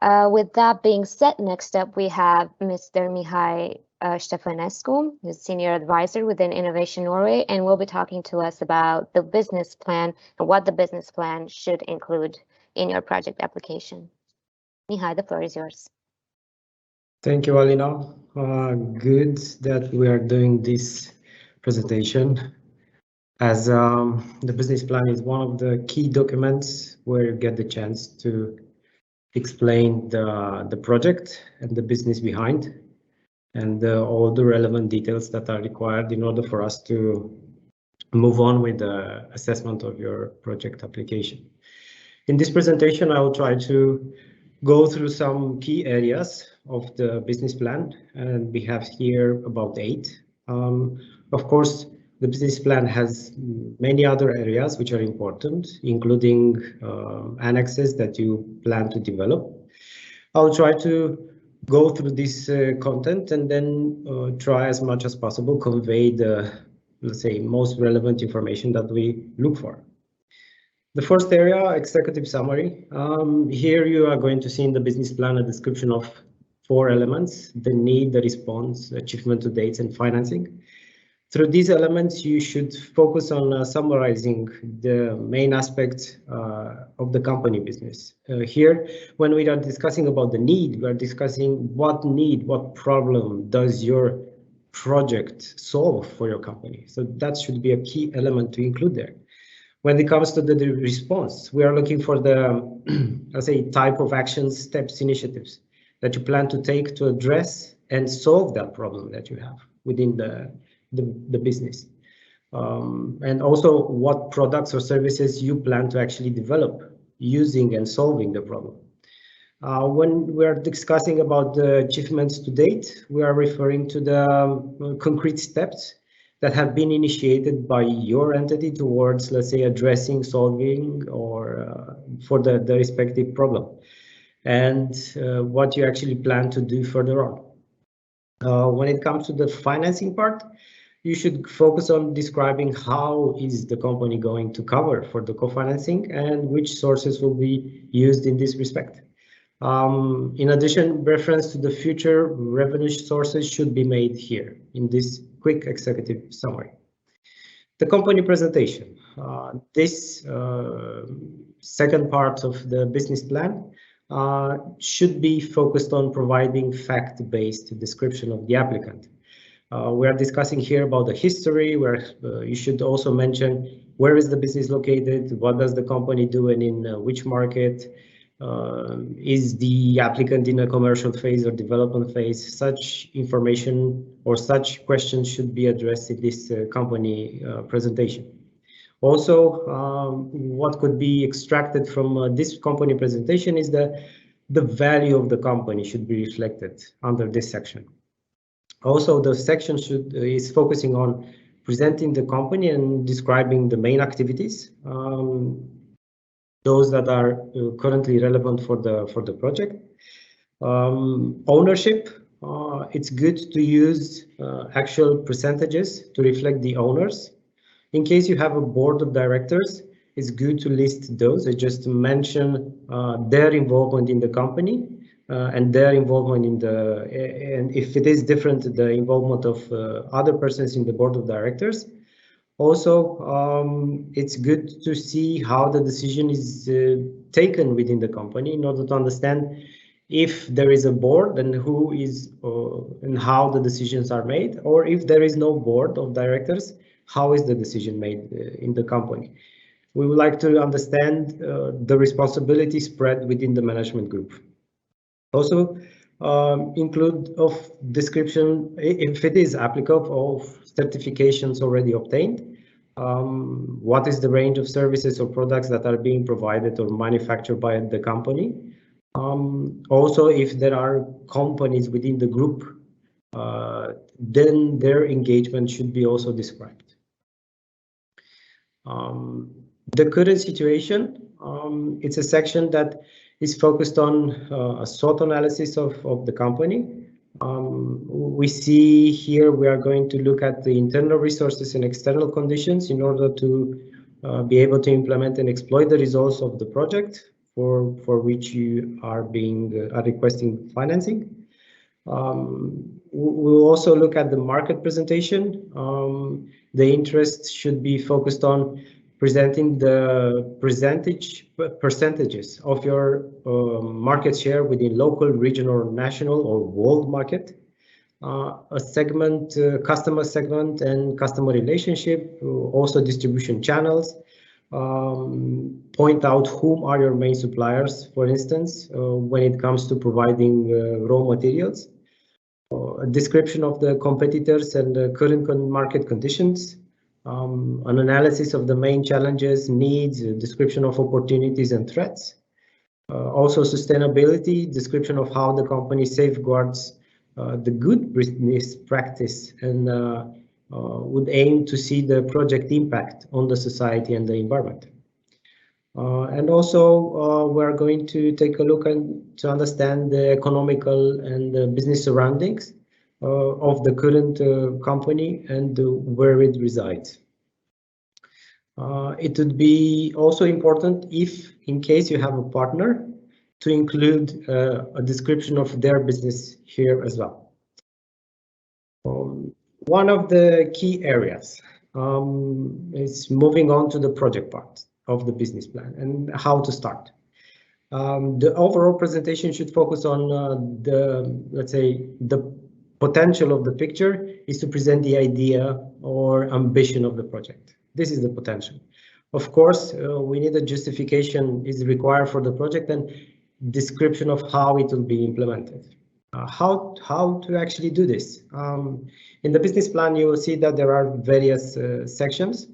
With that being said, next up we have Mr. Mihai Ștefănescu, who's Senior Advisor within Innovation Norway, and will be talking to us about the business plan and what the business plan should include in your project application. Mihai, the floor is yours. Thank you, Alina. Good that we are doing this presentation, as the business plan is one of the key documents where you get the chance to explain the project and the business behind, and all the relevant details that are required in order for us to move on with the assessment of your project application. In this presentation, I will try to go through some key areas of the business plan, and we have here about 8. Of course, the business plan has many other areas which are important, including annexes that you plan to develop. I'll try to go through this content and then try as much as possible convey the, let's say, most relevant information that we look for. The first area, executive summary. Here you are going to see in the business plan a description of 4 elements: the need, the response, achievement to dates, and financing. Through these elements, you should focus on summarizing the main aspects of the company business. Here, when we are discussing about the need, we are discussing what need, what problem does your project solve for your company. So that should be a key element to include there. When it comes to the response, we are looking for the, let's say, type of actions, steps, initiatives that you plan to take to address and solve that problem that you have within the business, and also what products or services you plan to actually develop using and solving the problem. When we're discussing about the achievements to date, we are referring to the concrete steps that have been initiated by your entity towards, let's say, addressing, solving, or for the respective problem. and what you actually plan to do further on. When it comes to the financing part, you should focus on describing how is the company going to cover for the co-financing and which sources will be used in this respect. In addition, reference to the future revenue sources should be made here in this quick executive summary. The company presentation. This second part of the business plan should be focused on providing fact-based description of the applicant. We are discussing here about the history, where you should also mention where is the business located, what does the company do, and in which market. Is the applicant in a commercial phase or development phase? Such information or such questions should be addressed in this company presentation. Also, what could be extracted from this company presentation is the value of the company should be reflected under this section. Also, the section is focusing on presenting the company and describing the main activities. Those that are currently relevant for the project. Ownership, it's good to use actual percentages to reflect the owners. In case you have a board of directors, it's good to list those, just to mention their involvement in the company and their involvement in and if it is different, the involvement of other persons in the board of directors. Also, it's good to see how the decision is taken within the company in order to understand if there is a board and who is and how the decisions are made, or if there is no board of directors, how is the decision made in the company. We would like to understand the responsibility spread within the management group. Also, include of description, if it is applicable, of certifications already obtained. What is the range of services or products that are being provided or manufactured by the company? Also, if there are companies within the group, then their engagement should be also described. The current situation, it's a section that is focused on a SWOT analysis of the company. We see here we are going to look at the internal resources and external conditions in order to be able to implement and exploit the results of the project for which you are requesting financing. We'll also look at the market presentation. The interest should be focused on presenting the percentages of your market share within local, regional, national, or world market. A segment, customer segment and customer relationship, also distribution channels. Point out whom are your main suppliers, for instance, when it comes to providing raw materials. A description of the competitors and the current market conditions. An analysis of the main challenges, needs, description of opportunities and threats. Also sustainability, description of how the company safeguards the good business practice and would aim to see the project impact on the society and the environment. And also we're going to take a look to understand the economical and the business surroundings of the current company and where it resides. It would be also important, if in case you have a partner, to include a description of their business here as well. One of the key areas is moving on to the project part of the business plan and how to start. The overall presentation should focus on let's say, the potential of the picture is to present the idea or ambition of the project. This is the potential. Of course, we need a justification is required for the project and description of how it will be implemented. How to actually do this? In the business plan, you will see that there are various sections.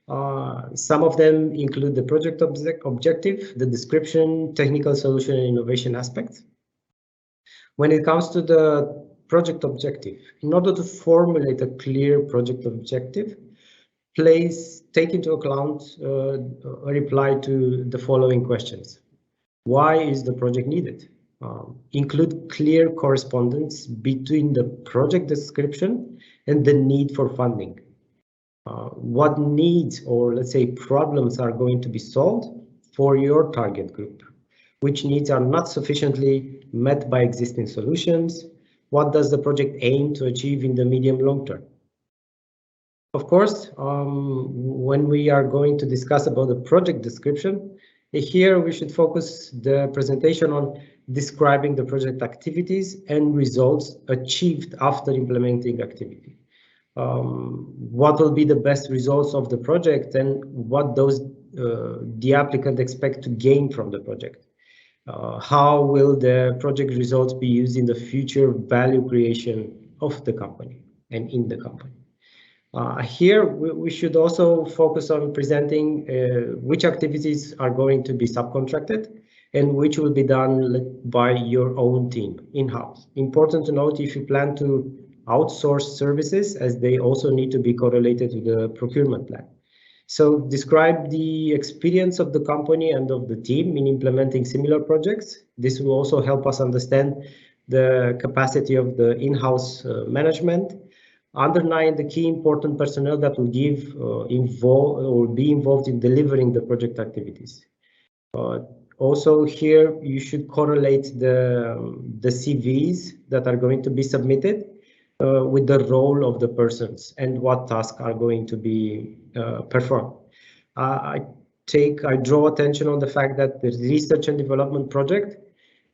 Some of them include the project objective, the description, technical solution, and innovation aspects. When it comes to the project objective, in order to formulate a clear project objective, please take into account a reply to the following questions. Why is the project needed? Include clear correspondence between the project description and the need for funding. What needs, or let's say problems, are going to be solved for your target group? Which needs are not sufficiently met by existing solutions? What does the project aim to achieve in the medium long term? Of course, when we are going to discuss about the project description, here we should focus the presentation on describing the project activities and results achieved after implementing activity. What will be the best results of the project, and what does the applicant expect to gain from the project? How will the project results be used in the future value creation of the company and in the company? Here we should also focus on presenting which activities are going to be subcontracted and which will be done by your own team in-house. Important to note, if you plan to outsource services, as they also need to be correlated to the procurement plan. So describe the experience of the company and of the team in implementing similar projects. This will also help us understand the capacity of the in-house management. Underline the key important personnel that will be involved in delivering the project activities. Also here you should correlate the CVs that are going to be submitted with the role of the persons and what tasks are going to be performed. I draw attention on the fact that the research and development project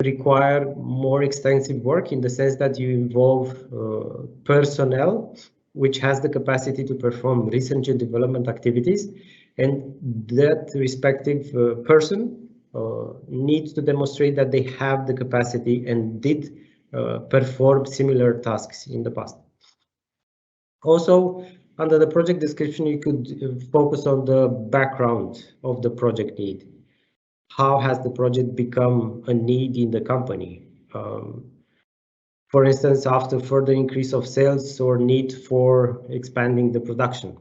require more extensive work, in the sense that you involve personnel which has the capacity to perform research and development activities, and that respective person needs to demonstrate that they have the capacity and did perform similar tasks in the past. Also, under the project description, you could focus on the background of the project need. How has the project become a need in the company? For instance, after further increase of sales or need for expanding the production.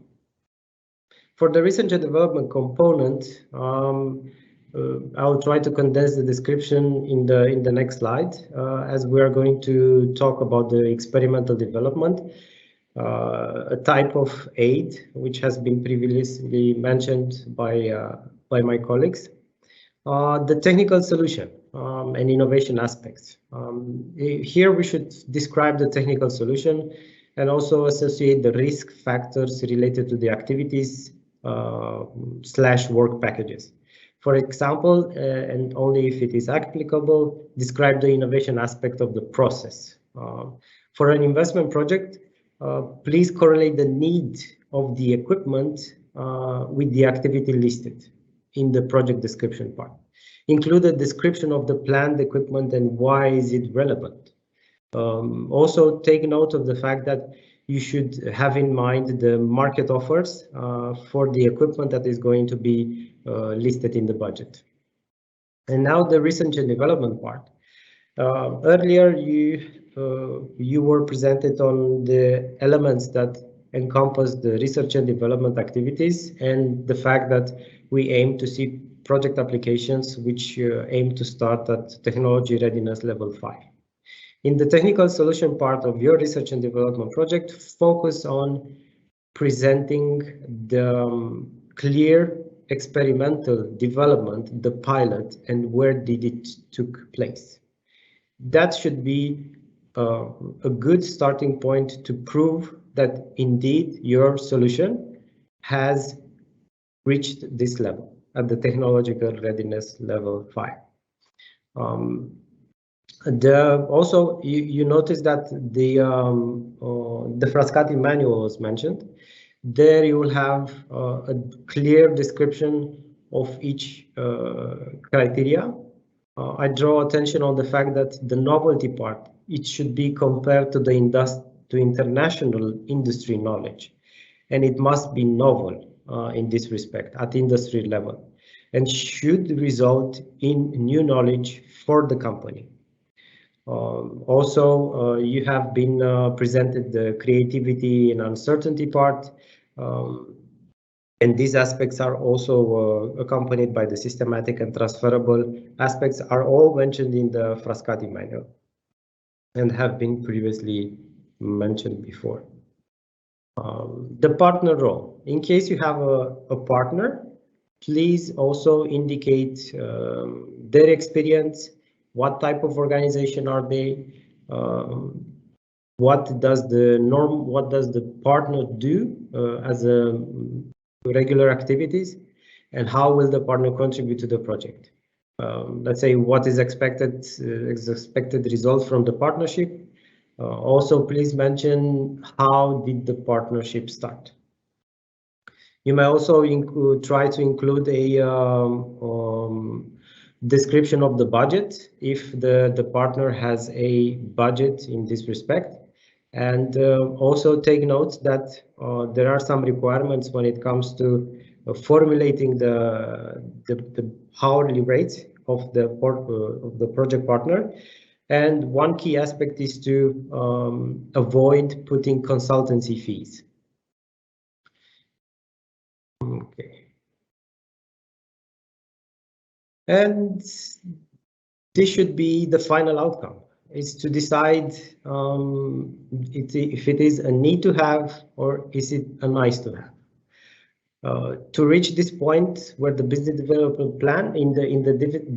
For the research and development component, I'll try to condense the description in the next slide, as we are going to talk about the experimental development, a type of aid which has been previously mentioned by my colleagues. The technical solution and innovation aspects. Here we should describe the technical solution and also associate the risk factors related to the activities / work packages. For example, and only if it is applicable, describe the innovation aspect of the process. For an investment project, please correlate the need of the equipment with the activity listed in the project description part. Include a description of the planned equipment and why is it relevant. Also take note of the fact that you should have in mind the market offers for the equipment that is going to be listed in the budget. And now the research and development part. Earlier you were presented on the elements that encompass the research and development activities and the fact that we aim to see project applications which aim to start at technology readiness level 5. In the technical solution part of your research and development project, focus on presenting the clear experimental development, the pilot, and where did it took place. That should be a good starting point to prove that indeed your solution has reached this level at the technological readiness level 5. Also, you notice that the Frascati manual was mentioned. There you will have a clear description of each criteria. I draw attention on the fact that the novelty part, it should be compared to the international industry knowledge, and it must be novel in this respect at industry level, and should result in new knowledge for the company. Also, you have been presented the creativity and uncertainty part. And these aspects are also accompanied by the systematic and transferable aspects are all mentioned in the Frascati manual and have been previously mentioned before. The partner role. In case you have a partner, please also indicate their experience, what type of organization are they, what does the partner do as a regular activities, and how will the partner contribute to the project. Let's say what is expected result from the partnership. Also, please mention how did the partnership start. You may also try to include a description of the budget if the partner has a budget in this respect. And also take note that there are some requirements when it comes to formulating the hourly rates of the project partner. And one key aspect is to avoid putting consultancy fees. Okay. And this should be the final outcome, is to decide if it is a need to have or is it a nice to have. To reach this point where the business development plan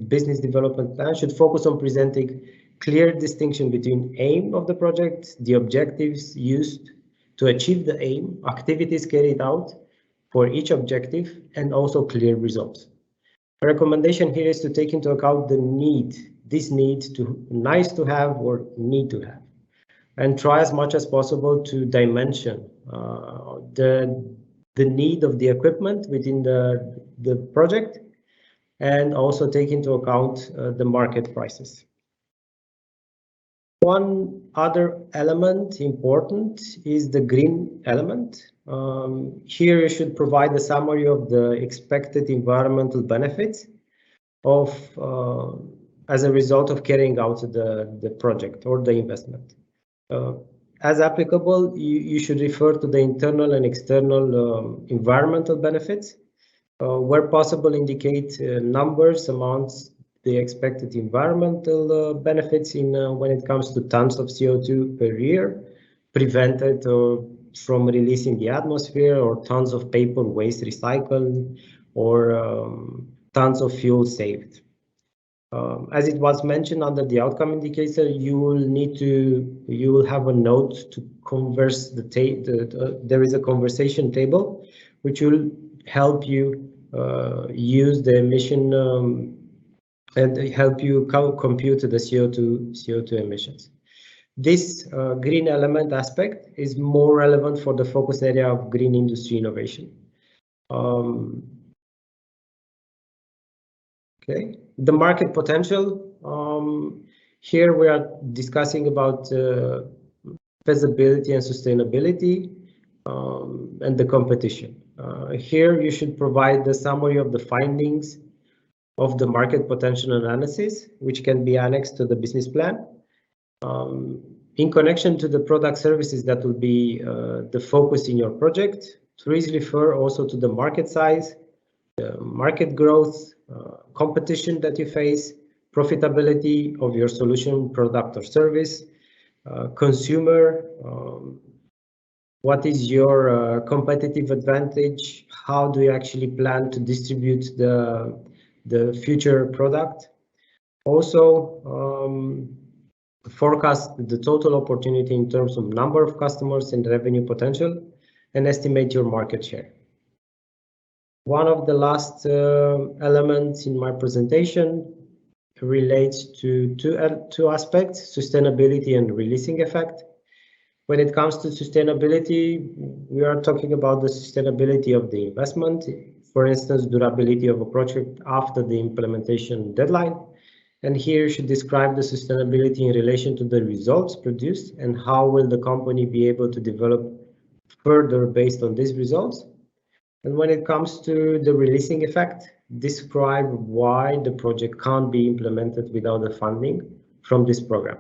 business development plan should focus on presenting clear distinction between aim of the project, the objectives used to achieve the aim, activities carried out for each objective, and also clear results. A recommendation here is to take into account this need to nice to have or need to have, and try as much as possible to dimension the need of the equipment within the project, and also take into account the market prices. One other element important is the green element. Here you should provide a summary of the expected environmental benefits of as a result of carrying out the project or the investment. As applicable, you should refer to the internal and external environmental benefits. Where possible, indicate numbers, amounts, the expected environmental benefits in when it comes to tons of CO2 per year prevented from releasing the atmosphere, or tons of paper waste recycled, or tons of fuel saved. As it was mentioned under the outcome indicator, you will have a note to converse there is a conversation table which will help you use the emission and help you compute the CO2 emissions. This green element aspect is more relevant for the focus area of green industry innovation. Okay, the market potential. Here we are discussing about feasibility and sustainability and the competition. Here you should provide the summary of the findings of the market potential analysis, which can be annexed to the business plan. In connection to the product services that will be the focus in your project, please refer also to the market size, the market growth, competition that you face, profitability of your solution, product or service, consumer, what is your competitive advantage, how do you actually plan to distribute the future product. Also, forecast the total opportunity in terms of number of customers and revenue potential, and estimate your market share. One of the last elements in my presentation relates to two aspects, sustainability and releasing effect. When it comes to sustainability, we are talking about the sustainability of the investment, for instance, durability of a project after the implementation deadline. And here you should describe the sustainability in relation to the results produced and how will the company be able to develop further based on these results. And when it comes to the releasing effect, describe why the project can't be implemented without the funding from this program.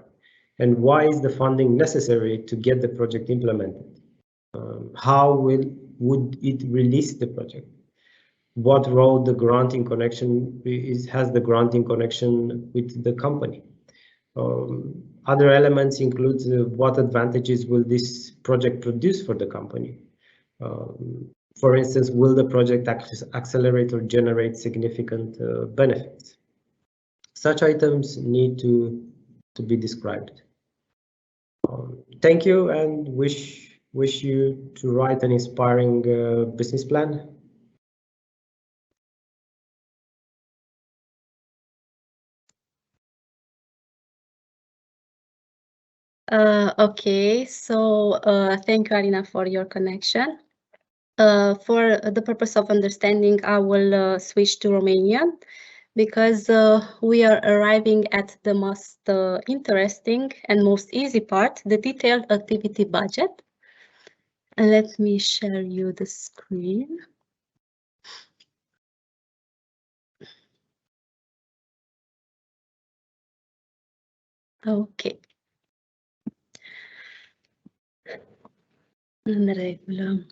And why is the funding necessary to get the project implemented? How would it release the project? what role the granting connection has the granting connection with the company. Other elements include what advantages will this project produce for the company. For instance, will the project accelerate or generate significant benefits? Such items need to be described. Thank you, and wish you to write an inspiring business plan. Okay, so thank you, Alina, for your connection. For the purpose of understanding, I will switch to Romanian because we are arriving at the most interesting and most easy part, the detailed activity budget. And let me share you the screen. Ok. În regulă.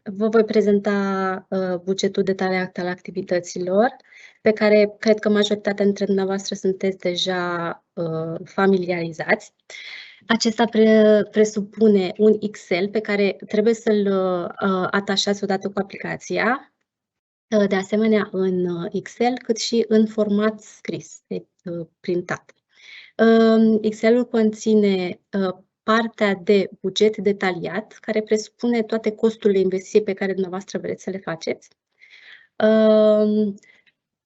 Vă voi prezenta bugetul detaliat al activităților, pe care cred că majoritatea dintre dumneavoastră sunteți deja familiarizați. Acesta presupune un Excel pe care trebuie să-l atașați odată cu aplicația, de asemenea în Excel, cât și în format scris, printat. Excel-ul conține partea de buget detaliat, care presupune toate costurile investiției pe care dumneavoastră vreți să le faceți.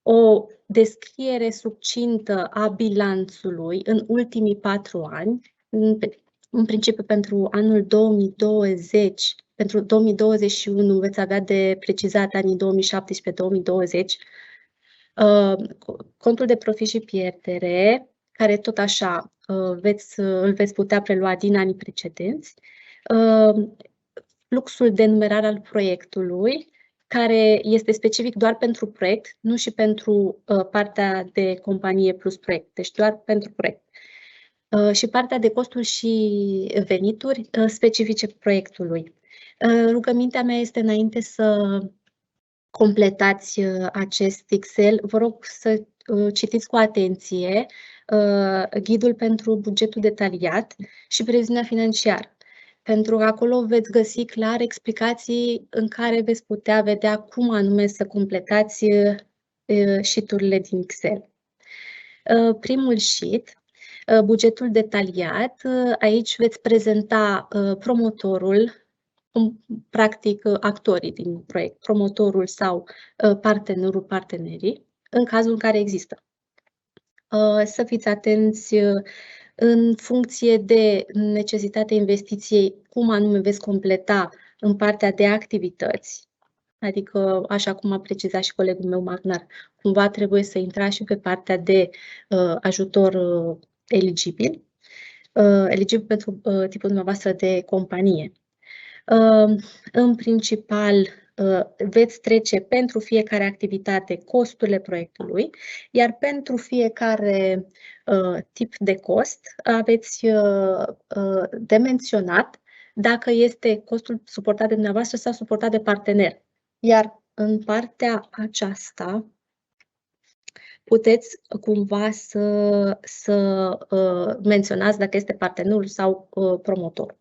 O descriere succintă a bilanțului în ultimii 4 ani, în principiu pentru anul 2020, pentru 2021 veți avea de precizat anii 2017-2020, contul de profit și pierdere, care tot așa îl veți putea prelua din anii precedenți, fluxul de numerar al proiectului, care este specific doar pentru proiect, nu și pentru partea de companie plus proiect, deci doar pentru proiect. Și partea de costuri și venituri specifice proiectului. Rugămintea mea este, înainte să completați acest Excel, vă rog să citiți cu atenție ghidul pentru bugetul detaliat și previziunea financiară, pentru că acolo veți găsi clar explicații în care veți putea vedea cum anume să completați sheet-urile din Excel. Primul sheet, bugetul detaliat, aici veți prezenta promotorul, practic actorii din proiect, promotorul sau partenerul, partenerii, în cazul în care există. Să fiți atenți în funcție de necesitatea investiției, cum anume veți completa în partea de activități, adică, așa cum a precizat și colegul meu Magnar, cumva trebuie să intrați și pe partea de ajutor eligibil pentru tipul dumneavoastră de companie. În principal, veți trece pentru fiecare activitate costurile proiectului, iar pentru fiecare tip de cost aveți de menționat dacă este costul suportat de dumneavoastră sau suportat de partener. Iar în partea aceasta puteți cumva să menționați dacă este partenerul sau promotorul.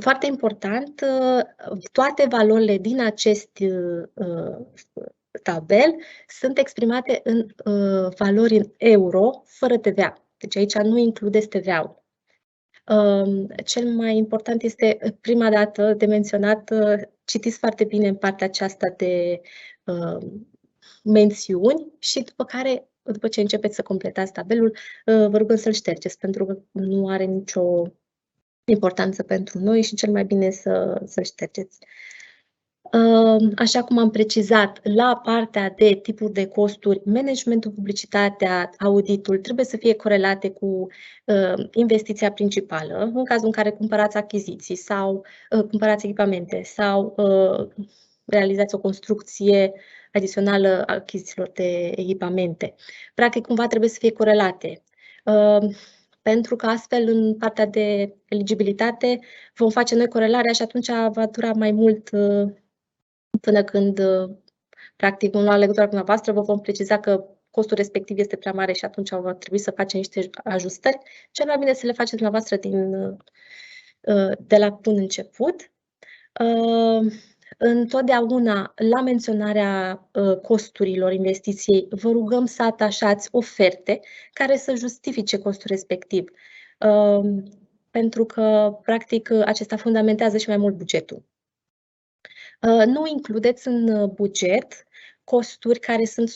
Foarte important, toate valorile din acest tabel sunt exprimate în valori în euro, fără TVA. Deci aici nu includeți TVA-ul. Cel mai important este, prima dată de menționat, citiți foarte bine în partea aceasta de mențiuni și după ce începeți să completați tabelul, vă rugăm să-l ștergeți, pentru că nu are nicio importanță pentru noi și cel mai bine să ștergeți. Așa cum am precizat, la partea de tipuri de costuri, managementul, publicitatea, auditul trebuie să fie corelate cu investiția principală, în cazul în care cumpărați achiziții sau cumpărați echipamente sau realizați o construcție adițională a achizițiilor de echipamente. Practic, cumva trebuie să fie corelate. Pentru că astfel, în partea de eligibilitate, vom face noi corelarea și atunci va dura mai mult până când practic vom lua legătura cu dumneavoastră, vă vom preciza că costul respectiv este prea mare și atunci va trebui să facem niște ajustări. Cel mai bine să le faceți dumneavoastră de la bun început. Întotdeauna, la menționarea costurilor investiției, vă rugăm să atașați oferte care să justifice costul respectiv, pentru că, practic, acesta fundamentează și mai mult bugetul. Nu includeți în buget costuri care sunt 100%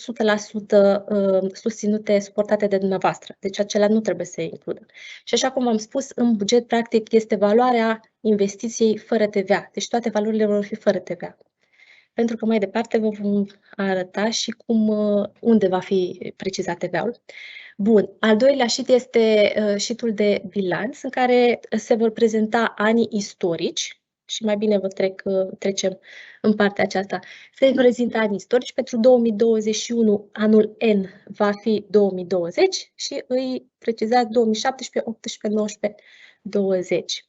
susținute, suportate de dumneavoastră. Deci acelea nu trebuie să se includă. Și așa cum am spus, în buget, practic, este valoarea investiției fără TVA. Deci toate valorile vor fi fără TVA. Pentru că mai departe vă vom arăta și unde va fi precizat TVA-ul. Bun, al doilea sheet este sheet-ul de bilanț, în care se vor prezenta anii istorici. Și mai bine trecem în partea aceasta. Se prezintă anii istorici. Pentru 2021, anul N va fi 2020 și îi precizați 2017, 18, 19, 20.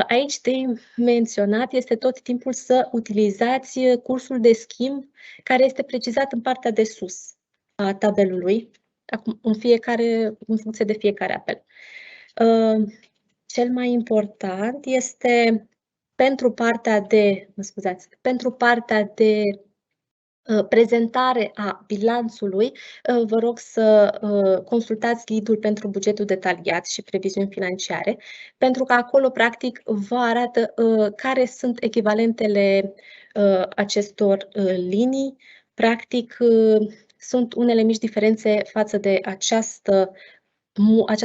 Aici de menționat este tot timpul să utilizați cursul de schimb care este precizat în partea de sus a tabelului, acum în funcție de fiecare apel. Cel mai important este pentru partea de prezentare a bilanțului, vă rog să consultați ghidul pentru bugetul detaliat și previziuni financiare, pentru că acolo, practic, vă arată care sunt echivalentele acestor linii. Practic, sunt unele mici diferențe față de această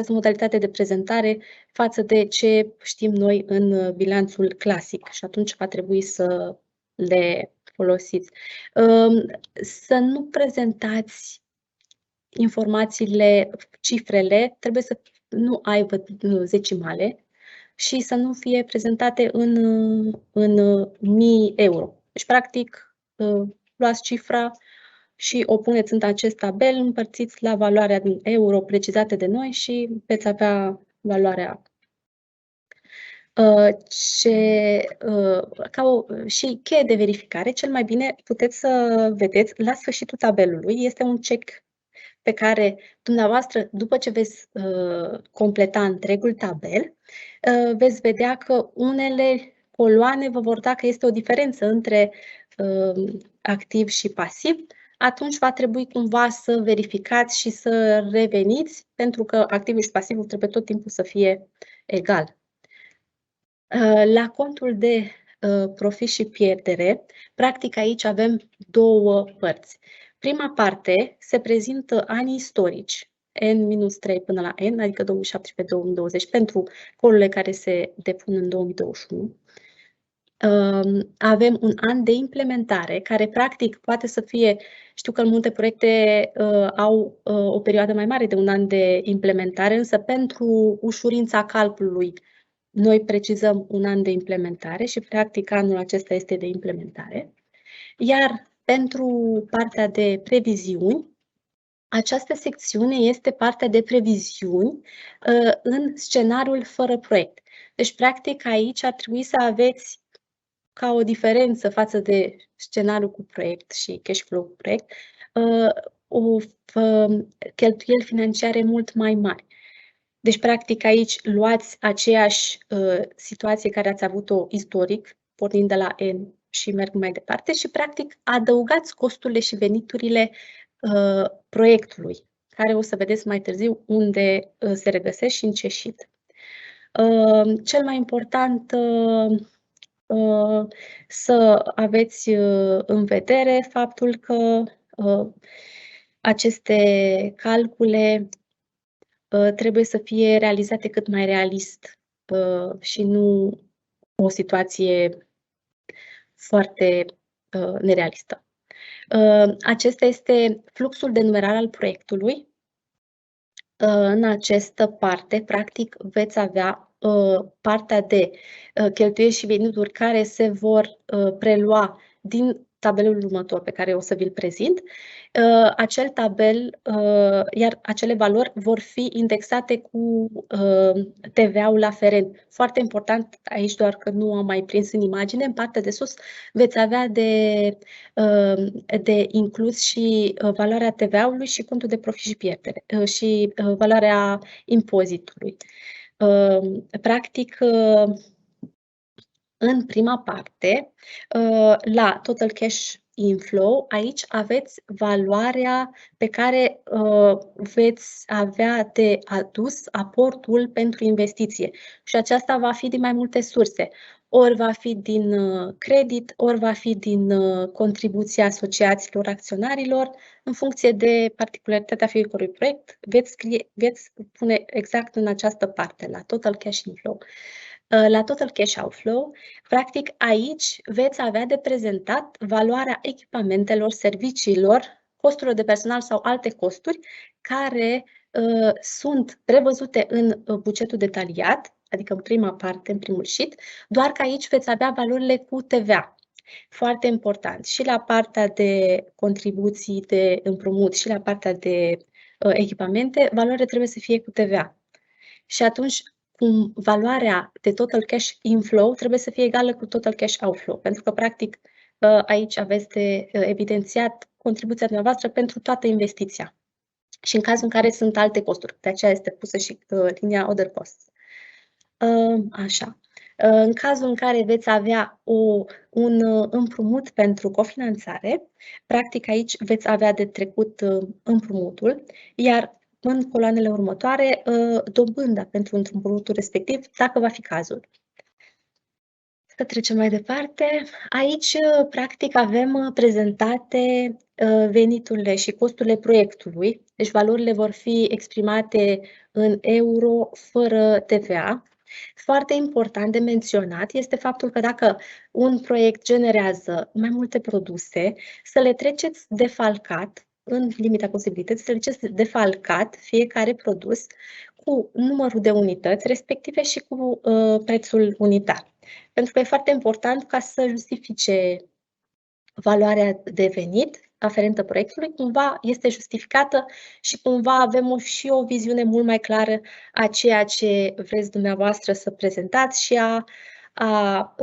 modalitate de prezentare față de ce știm noi în bilanțul clasic și atunci va trebui să le folosiți. Să nu prezentați informațiile, cifrele, trebuie să nu aibă zecimale și să nu fie prezentate în mii euro. Deci, practic, luați cifra și o puneți în acest tabel, împărțiți la valoarea din euro precizate de noi și veți avea valoarea. Și cheie de verificare, cel mai bine puteți să vedeți la sfârșitul tabelului, este un check pe care dumneavoastră, după ce veți completa întregul tabel, veți vedea că unele coloane vă vor da că este o diferență între activ și pasiv. Atunci va trebui cumva să verificați și să reveniți, pentru că activul și pasivul trebuie tot timpul să fie egal. La contul de profit și pierdere, practic aici avem două părți. Prima parte se prezintă anii istorici, N-3 până la N, adică 2017-2020, pentru colurile care se depun în 2021. Avem un an de implementare, care practic poate să fie, știu că în multe proiecte au o perioadă mai mare de un an de implementare, însă pentru ușurința calculului noi precizăm un an de implementare și practic anul acesta este de implementare. Iar pentru partea de previziuni, această secțiune este partea de previziuni în scenariul fără proiect. Deci, practic, aici ar trebui să aveți ca o diferență față de scenariul cu proiect și cash flow cu proiect, cheltuieli financiare mult mai mari. Deci, practic, aici luați aceeași situație care ați avut-o istoric, pornind de la N și merg mai departe și, practic, adăugați costurile și veniturile proiectului, care o să vedeți mai târziu unde se regăsesc și în ce sheet. Cel mai important să aveți în vedere faptul că aceste calcule trebuie să fie realizate cât mai realist și nu o situație foarte nerealistă. Acesta este fluxul de numerar al proiectului. În această parte, practic, veți avea partea de cheltuieli și venituri care se vor prelua din tabelul următor pe care o să vi-l prezint. Acel tabel, iar acele valori vor fi indexate cu TVA-ul aferent. Foarte important aici, doar că nu am mai prins în imagine, în partea de sus veți avea de inclus și valoarea TVA-ului și contul de profit și pierdere și valoarea impozitului. Practic, în prima parte, la Total Cash Inflow, aici aveți valoarea pe care veți avea de adus aportul pentru investiție și aceasta va fi din mai multe surse. Ori va fi din credit, ori va fi din contribuția asociațiilor acționarilor, în funcție de particularitatea fiecărui proiect, veți pune exact în această parte, la Total Cash Inflow. La Total Cash Outflow, practic aici veți avea de prezentat valoarea echipamentelor, serviciilor, costurilor de personal sau alte costuri care sunt prevăzute în bugetul detaliat, adică în prima parte, în primul sheet, doar că aici veți avea valorile cu TVA. Foarte important. Și la partea de contribuții de împrumut și la partea de echipamente, valorile trebuie să fie cu TVA. Și atunci, cum valoarea de Total Cash Inflow trebuie să fie egală cu Total Cash Outflow, pentru că, practic, aici aveți de evidențiat contribuția dumneavoastră pentru toată investiția. Și în cazul în care sunt alte costuri, de aceea este pusă și linia Other Costs. Așa. În cazul în care veți avea un împrumut pentru cofinanțare, practic aici veți avea de trecut împrumutul, iar în coloanele următoare dobânda pentru împrumutul respectiv, dacă va fi cazul. Să trecem mai departe. Aici, practic, avem prezentate veniturile și costurile proiectului, deci valorile vor fi exprimate în euro fără TVA. Foarte important de menționat este faptul că dacă un proiect generează mai multe produse, să le treceți defalcat, în limita posibilității, să le treceți defalcat fiecare produs cu numărul de unități respective și cu prețul unitar. Pentru că e foarte important ca să justifice valoarea de venit aferentă proiectului, cumva este justificată și cumva avem și o viziune mult mai clară a ceea ce vreți dumneavoastră să prezentați și a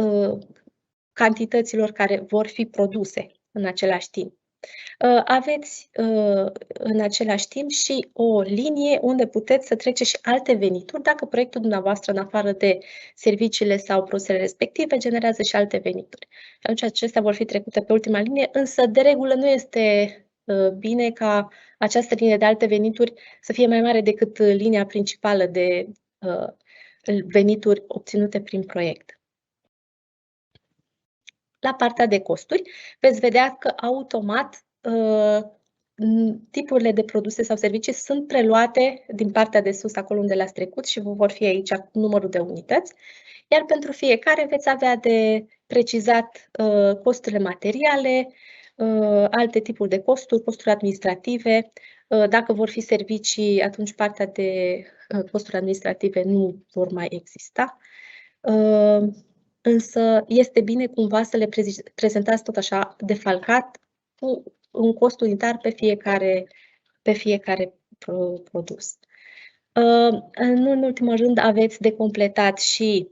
cantităților care vor fi produse în același timp. Aveți în același timp și o linie unde puteți să treceți și alte venituri dacă proiectul dumneavoastră, în afară de serviciile sau produsele respective, generează și alte venituri. Și atunci acestea vor fi trecute pe ultima linie, însă de regulă nu este bine ca această linie de alte venituri să fie mai mare decât linia principală de venituri obținute prin proiect. La partea de costuri, veți vedea că automat tipurile de produse sau servicii sunt preluate din partea de sus, acolo unde le-ați trecut și vor fi aici numărul de unități, iar pentru fiecare veți avea de precizat costurile materiale, alte tipuri de costuri, costuri administrative. Dacă vor fi servicii, atunci partea de costuri administrative nu vor mai exista. Însă este bine cumva să le prezentați tot așa defalcat cu un cost unitar pe fiecare produs. Nu în ultimul rând aveți de completat și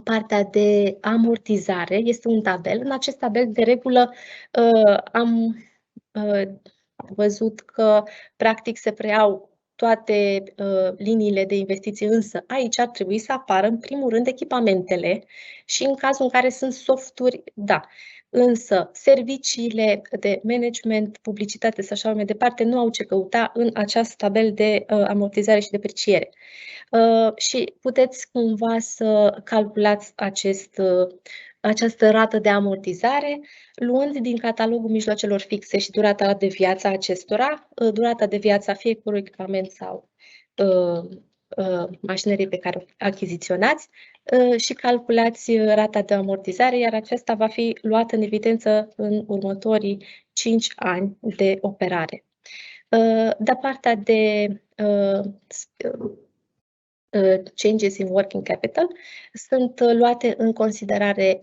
partea de amortizare. Este un tabel. În acest tabel, de regulă, am văzut că practic se preiau toate liniile de investiții, însă aici ar trebui să apară în primul rând echipamentele și în cazul în care sunt softuri, da. Însă serviciile de management, publicitate și așa mai departe nu au ce căuta în acest tabel de amortizare și depreciere. Și puteți cumva să calculați această rată de amortizare, luând din catalogul mijloacelor fixe și durata de viață a acestora, durata de viață a fiecărui echipament sau mașinărie pe care o achiziționați și calculați rata de amortizare, iar aceasta va fi luată în evidență în următorii 5 ani de operare. De partea de changes in working capital, sunt luate în considerare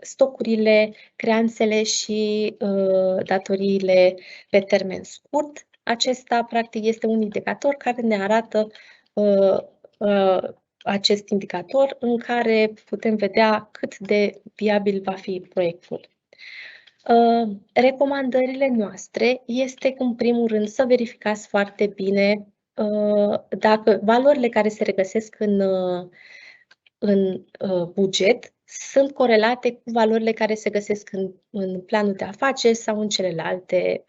stocurile, creanțele și datoriile pe termen scurt. Acesta, practic, este un indicator care ne arată acest indicator în care putem vedea cât de viabil va fi proiectul. Recomandările noastre este, în primul rând, să verificați foarte bine dacă valorile care se regăsesc în buget sunt corelate cu valorile care se găsesc în planul de afaceri sau în celelalte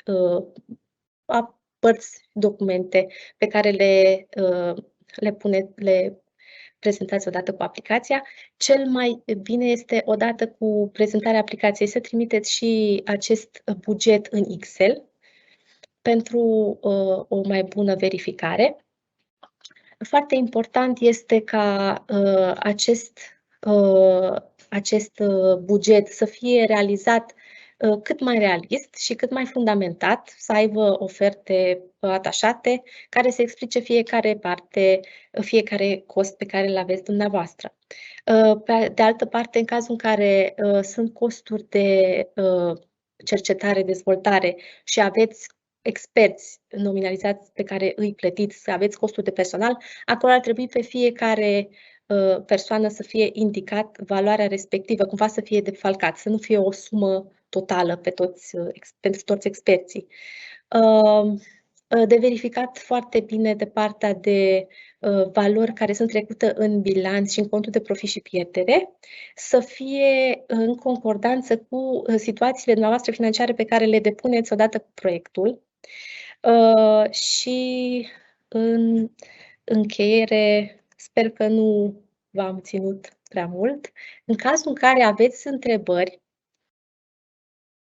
părți, documente pe care le prezentați odată cu aplicația. Cel mai bine este, odată cu prezentarea aplicației, să trimiteți și acest buget în Excel pentru o mai bună verificare. Foarte important este ca acest buget să fie realizat cât mai realist și cât mai fundamentat, să aibă oferte atașate care să explice fiecare parte, fiecare cost pe care îl aveți dumneavoastră. De altă parte, în cazul în care sunt costuri de cercetare, dezvoltare și aveți experți nominalizați pe care îi plătiți, să aveți costuri de personal, acolo ar trebui pe fiecare persoană să fie indicat valoarea respectivă, cumva să fie defalcat, să nu fie o sumă totală pentru toți experții. De verificat foarte bine de partea de valori care sunt trecute în bilanț și în contul de profit și pierdere, să fie în concordanță cu situațiile dumneavoastră financiare pe care le depuneți odată cu proiectul. Și în încheiere, sper că nu v-am ținut prea mult. În cazul în care aveți întrebări,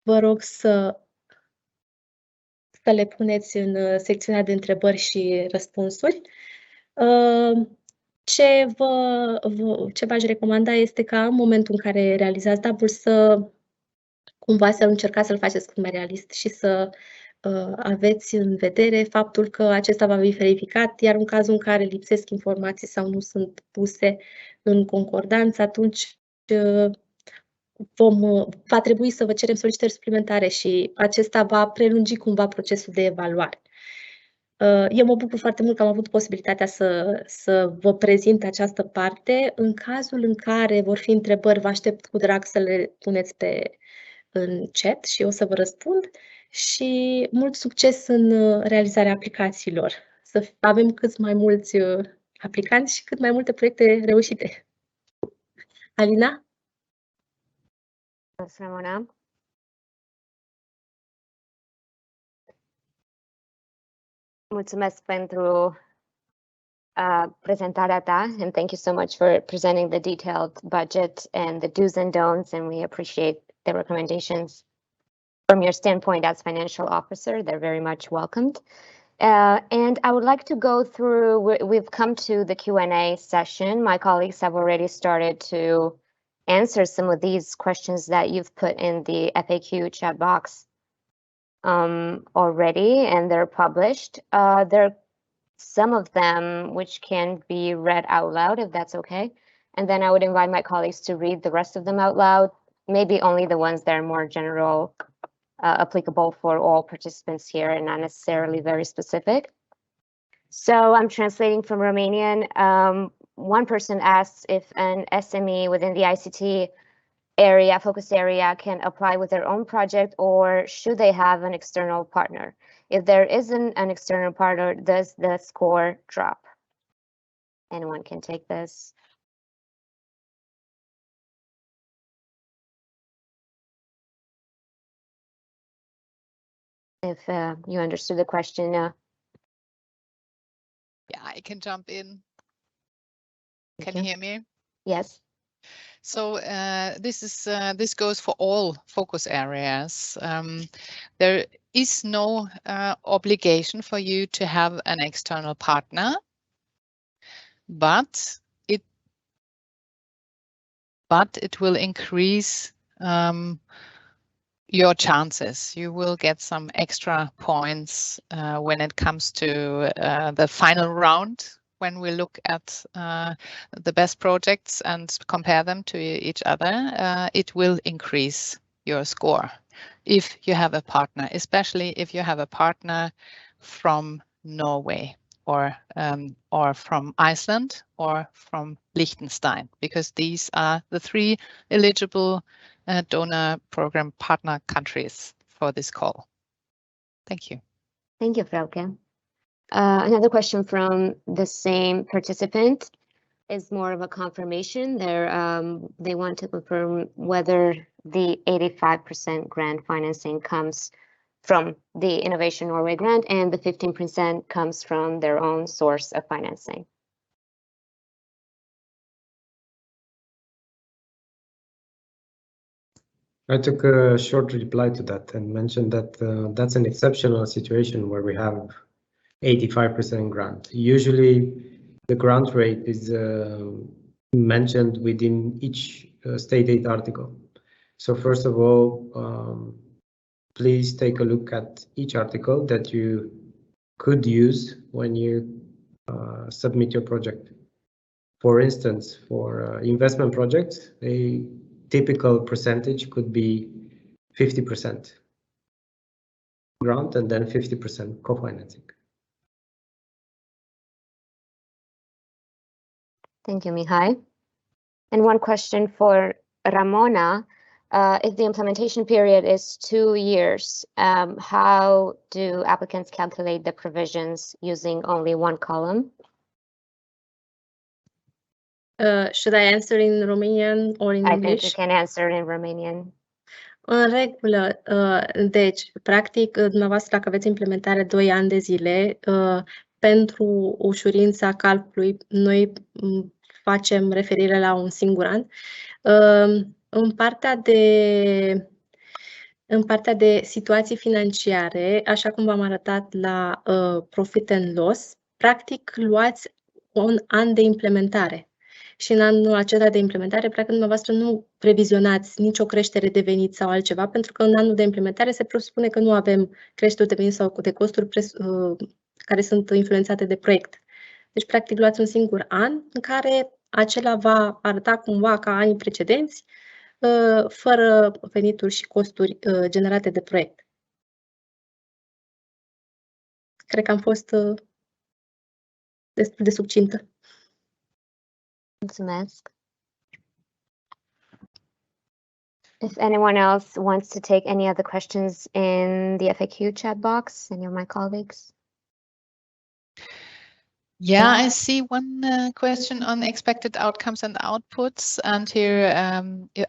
vă rog să le puneți în secțiunea de întrebări și răspunsuri. Ce v-aș recomanda este ca în momentul în care realizați tabul să cumva să încercați să-l faceți cât mai realist și să aveți în vedere faptul că acesta va fi verificat, iar în cazul în care lipsesc informații sau nu sunt puse în concordanță, atunci va trebui să vă cerem solicitări suplimentare și acesta va prelungi cumva procesul de evaluare. Eu mă bucur foarte mult că am avut posibilitatea să vă prezint această parte. În cazul în care vor fi întrebări, vă aștept cu drag să le puneți în chat și o să vă răspund. Și mult succes în realizarea aplicațiilor. Să avem cât mai mulți aplicanți și cât mai multe proiecte reușite. Alina? Ramona. Mulțumesc pentru prezentarea ta, and thank you so much for presenting the detailed budget and the do's and don'ts, and we appreciate the recommendations. From your standpoint as financial officer, they're very much welcomed. And I would like to go through, we've come to the Q&A session. My colleagues have already started to answer some of these questions that you've put in the FAQ chat box already, and they're published. There are some of them which can be read out loud, if that's okay. And then I would invite my colleagues to read the rest of them out loud, maybe only the ones that are more general, applicable for all participants here and not necessarily very specific. So I'm translating from Romanian. One person asks if an SME within the ICT area, focus area, can apply with their own project, or should they have an external partner? If there isn't an external partner, does the score drop? Anyone can take this. If you understood the question. Yeah, I can jump in. Can you hear me? Yes. So this goes for all focus areas. There is no obligation for you to have an external partner, but it will increase your chances. You will get some extra points when it comes to the final round, when we look at the best projects and compare them to each other, it will increase your score if you have a partner, especially if you have a partner from Norway or from Iceland or from Liechtenstein, because these are the 3 eligible donor program partner countries for this call. Thank you. Thank you, Frauke. Another question from the same participant is more of a confirmation. They want to confirm whether the 85% grant financing comes from the Innovation Norway grant and the 15% comes from their own source of financing. I took a short reply to that and mentioned that that's an exceptional situation where we have 85% grant. Usually the grant rate is mentioned within each state aid article. So first of all, please take a look at each article that you could use when you submit your project. For instance, for investment projects, a typical percentage could be 50% grant and then 50% co-financing. Thank you, Mihai. And one question for Ramona. If the implementation period is 2 years, how do applicants calculate the provisions using only one column? Should I answer in Romanian or in I English? think you can answer in Romanian. În regulă, deci, practic, dumneavoastră, dacă aveți implementare 2 ani de zile, pentru ușurința calculului, noi facem referire la un singur an. În partea de situații financiare, așa cum v-am arătat la profit and loss, practic luați un an de implementare. Și în anul acesta de implementare, practic, dumneavoastră nu previzionați nicio creștere de venit sau altceva, pentru că în anul de implementare se presupune că nu avem creșteri de venit sau de costuri care sunt influențate de proiect. Deci, practic, luați un singur an în care acela va arăta cumva ca anii precedenți, fără venituri și costuri generate de proiect. Cred că am fost destul de succintă. Mulțumesc. If anyone else wants to take any other questions in the FAQ chat box, any of my colleagues? Yeah, I see one question on expected outcomes and outputs, and here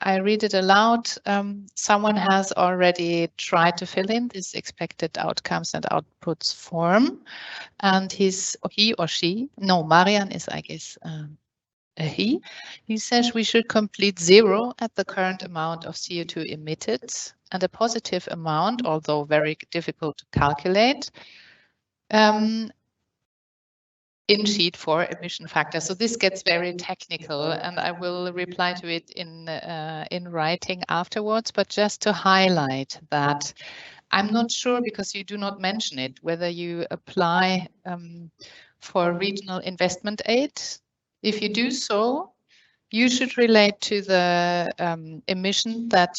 I read it aloud. Someone has already tried to fill in this expected outcomes and outputs form, and he or she, no, Marian is, I guess, he says we should complete 0 at the current amount of CO2 emitted and a positive amount, although very difficult to calculate, in sheet 4 emission factor. So this gets very technical, and I will reply to it in writing afterwards, but just to highlight that I'm not sure, because you do not mention it, whether you apply for regional investment aid. If you do so, you should relate to the emission that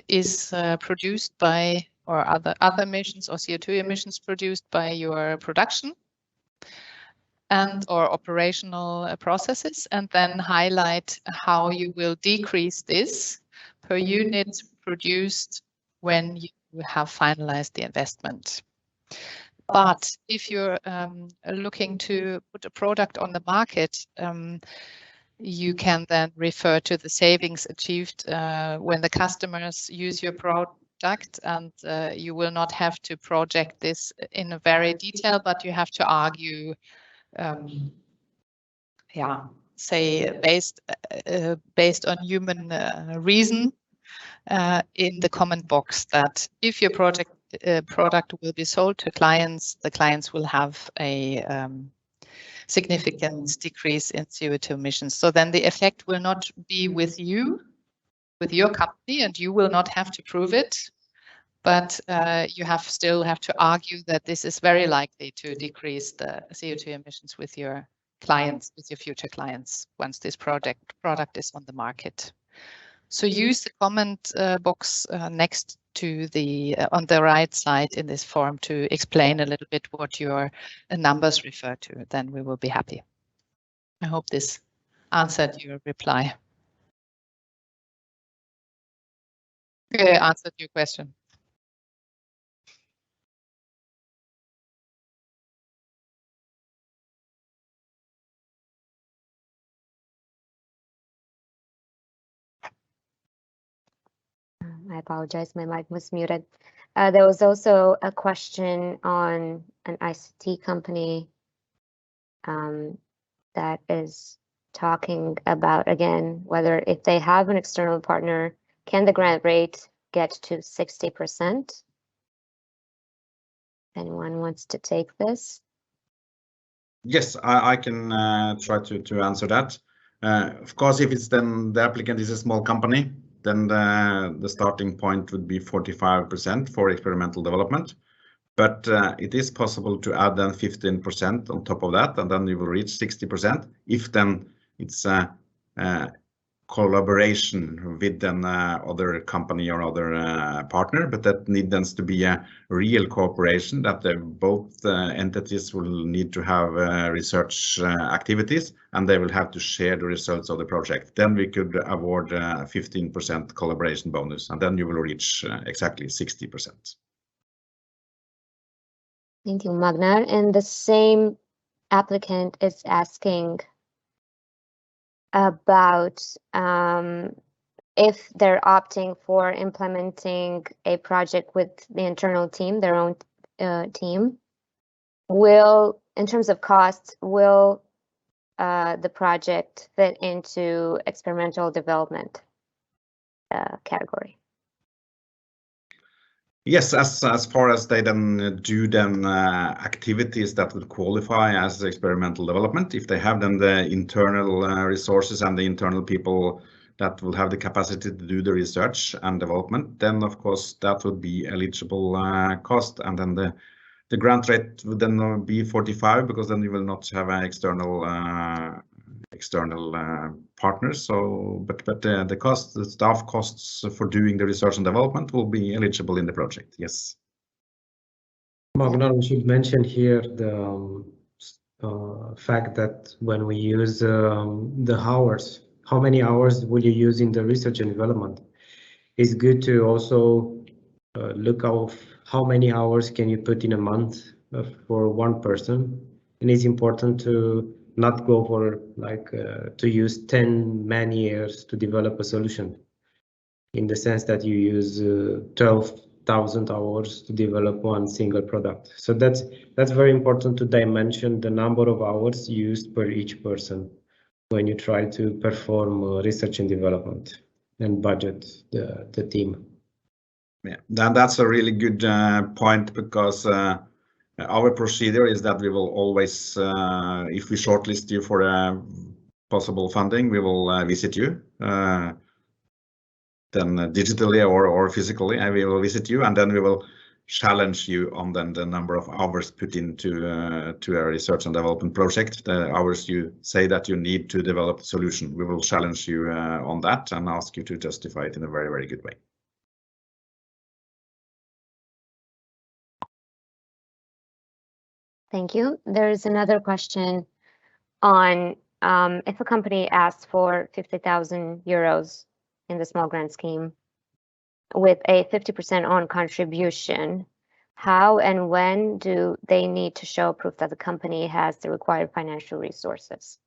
is produced by, or other emissions or CO2 emissions produced by your production and or operational processes, and then highlight how you will decrease this per unit produced when you have finalized the investment. But if you're looking to put a product on the market, you can then refer to the savings achieved when the customers use your product, and you will not have to project this in a very detail, but you have to argue, say based on human reason in the comment box, that if your product will be sold to clients, the clients will have a significant decrease in CO2 emissions. So then the effect will not be with you, with your company, and you will not have to prove it, but you still have to argue that this is very likely to decrease the CO2 emissions with your clients, with your future clients, once this product is on the market. So use the comment box next to the on the right side in this form to explain a little bit what your numbers refer to. Then we will be happy. I hope this answered your reply. Answered your question. I apologize, my mic was muted. There was also a question on an ICT company that is talking about, again, whether if they have an external partner, can the grant rate get to 60%? Anyone wants to take this? Yes, I can try to answer that. Of course, if it's then the applicant is a small company, then the starting point would be 45% for experimental development. But it is possible to add then 15% on top of that, and then you will reach 60%. If then it's a collaboration with an other company or other partner, but that needs to be a real cooperation, that both entities will need to have research activities, and they will have to share the results of the project. Then we could award a 15% collaboration bonus, and then you will reach exactly 60%. Thank you, Magnar. And the same applicant is asking about if they're opting for implementing a project with the internal team, their own team, in terms of costs, will the project fit into experimental development category? Yes, as far as they then do activities that would qualify as experimental development, if they have then the internal resources and the internal people that will have the capacity to do the research and development, then of course that would be eligible cost, and then the grant rate would then be 45, because then you will not have an external partners. So, but the staff costs for doing the research and development will be eligible in the project. Yes. Magnar, we should mention here the fact that when we use the hours, how many hours will you use in the research and development? It's good to also look at how many hours can you put in a month for one person, and it's important to not go for to use 10 man years to develop a solution, in the sense that you use 12,000 hours to develop one single product. So that's very important to dimension the number of hours used per each person when you try to perform research and development and budget the team. Yeah, that's a really good point, because our procedure is that we will always, if we shortlist you for possible funding, we will visit you, then digitally or physically, and we will visit you, and then we will challenge you on then the number of hours put into a research and development project, the hours you say that you need to develop the solution. We will challenge you on that and ask you to justify it in a very, very good way. Thank you. There's another question on if a company asks for 50,000 euros in the small grant scheme with a 50% on contribution, how and when do they need to show proof that the company has the required financial resources?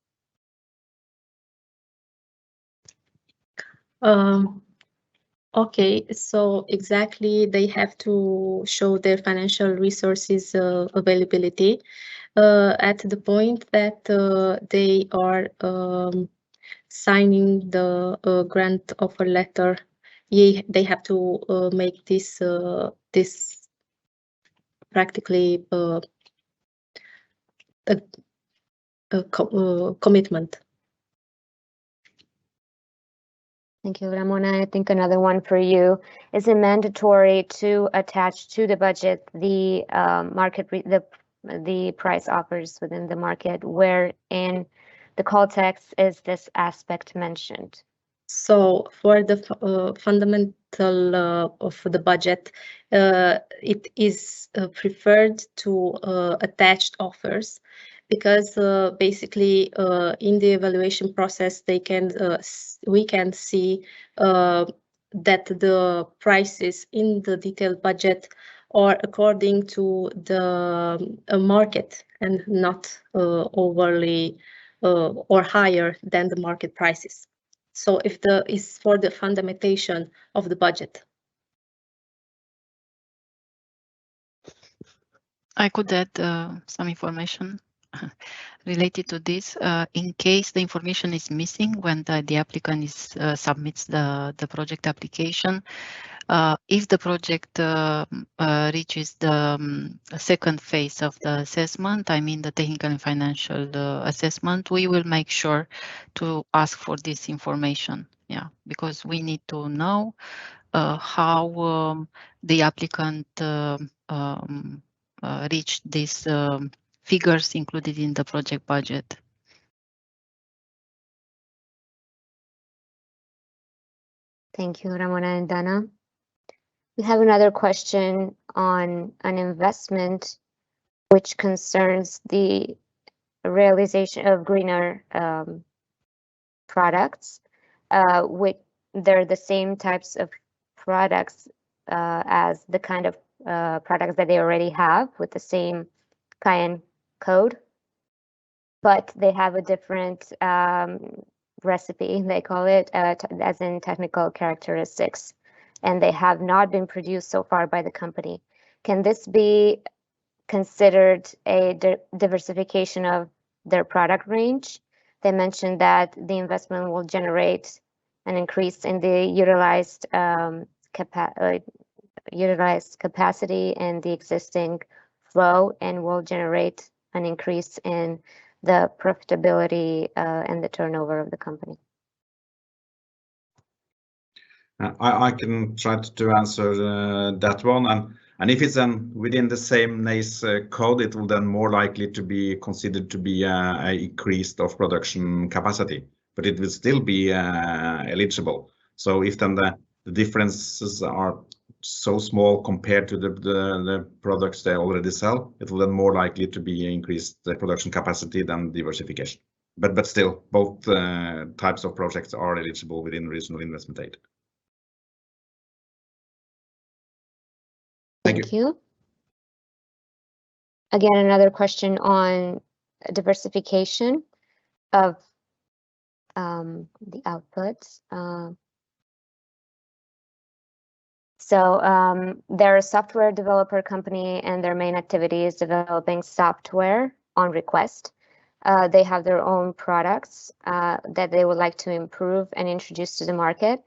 Okay, so exactly, they have to show their financial resources availability at the point that they are signing the grant offer letter. They have to make this practically a commitment. Thank you, Ramona. I think another one for you. Is it mandatory to attach to the budget the the price offers within the market? Where in the call text is this aspect mentioned? So for the fundamental of the budget, it is preferred to attached offers, because basically in the evaluation process we can see that the prices in the detailed budget are according to the market and not overly or higher than the market prices. So if is for the fundamentation of the budget. I could add some information related to this. In case the information is missing when the applicant submits the project application, if the project reaches the second phase of the assessment, I mean the technical and financial assessment, we will make sure to ask for this information. Yeah, because we need to know how the applicant reached these figures included in the project budget. Thank you, Ramona and Dana. We have another question on an investment which concerns the realization of greener products. They're the same types of products as the kind of products that they already have with the same CAIEN code, but they have a different recipe, they call it, as in technical characteristics, and they have not been produced so far by the company. Can this be considered a diversification of their product range? They mentioned that the investment will generate an increase in the utilized capacity in the existing flow, and will generate an increase in the profitability and the turnover of the company. I can try to answer that one, and if it's within the same NACE code, it will then more likely to be considered to be a increase of production capacity, but it will still be eligible. So if then the differences are so small compared to the products they already sell, it will then more likely to be increased the production capacity than diversification. But still, both types of projects are eligible within regional investment aid. Thank you. Again, another question on diversification of the outputs. They're a software developer company, and their main activity is developing software on request. They have their own products that they would like to improve and introduce to the market.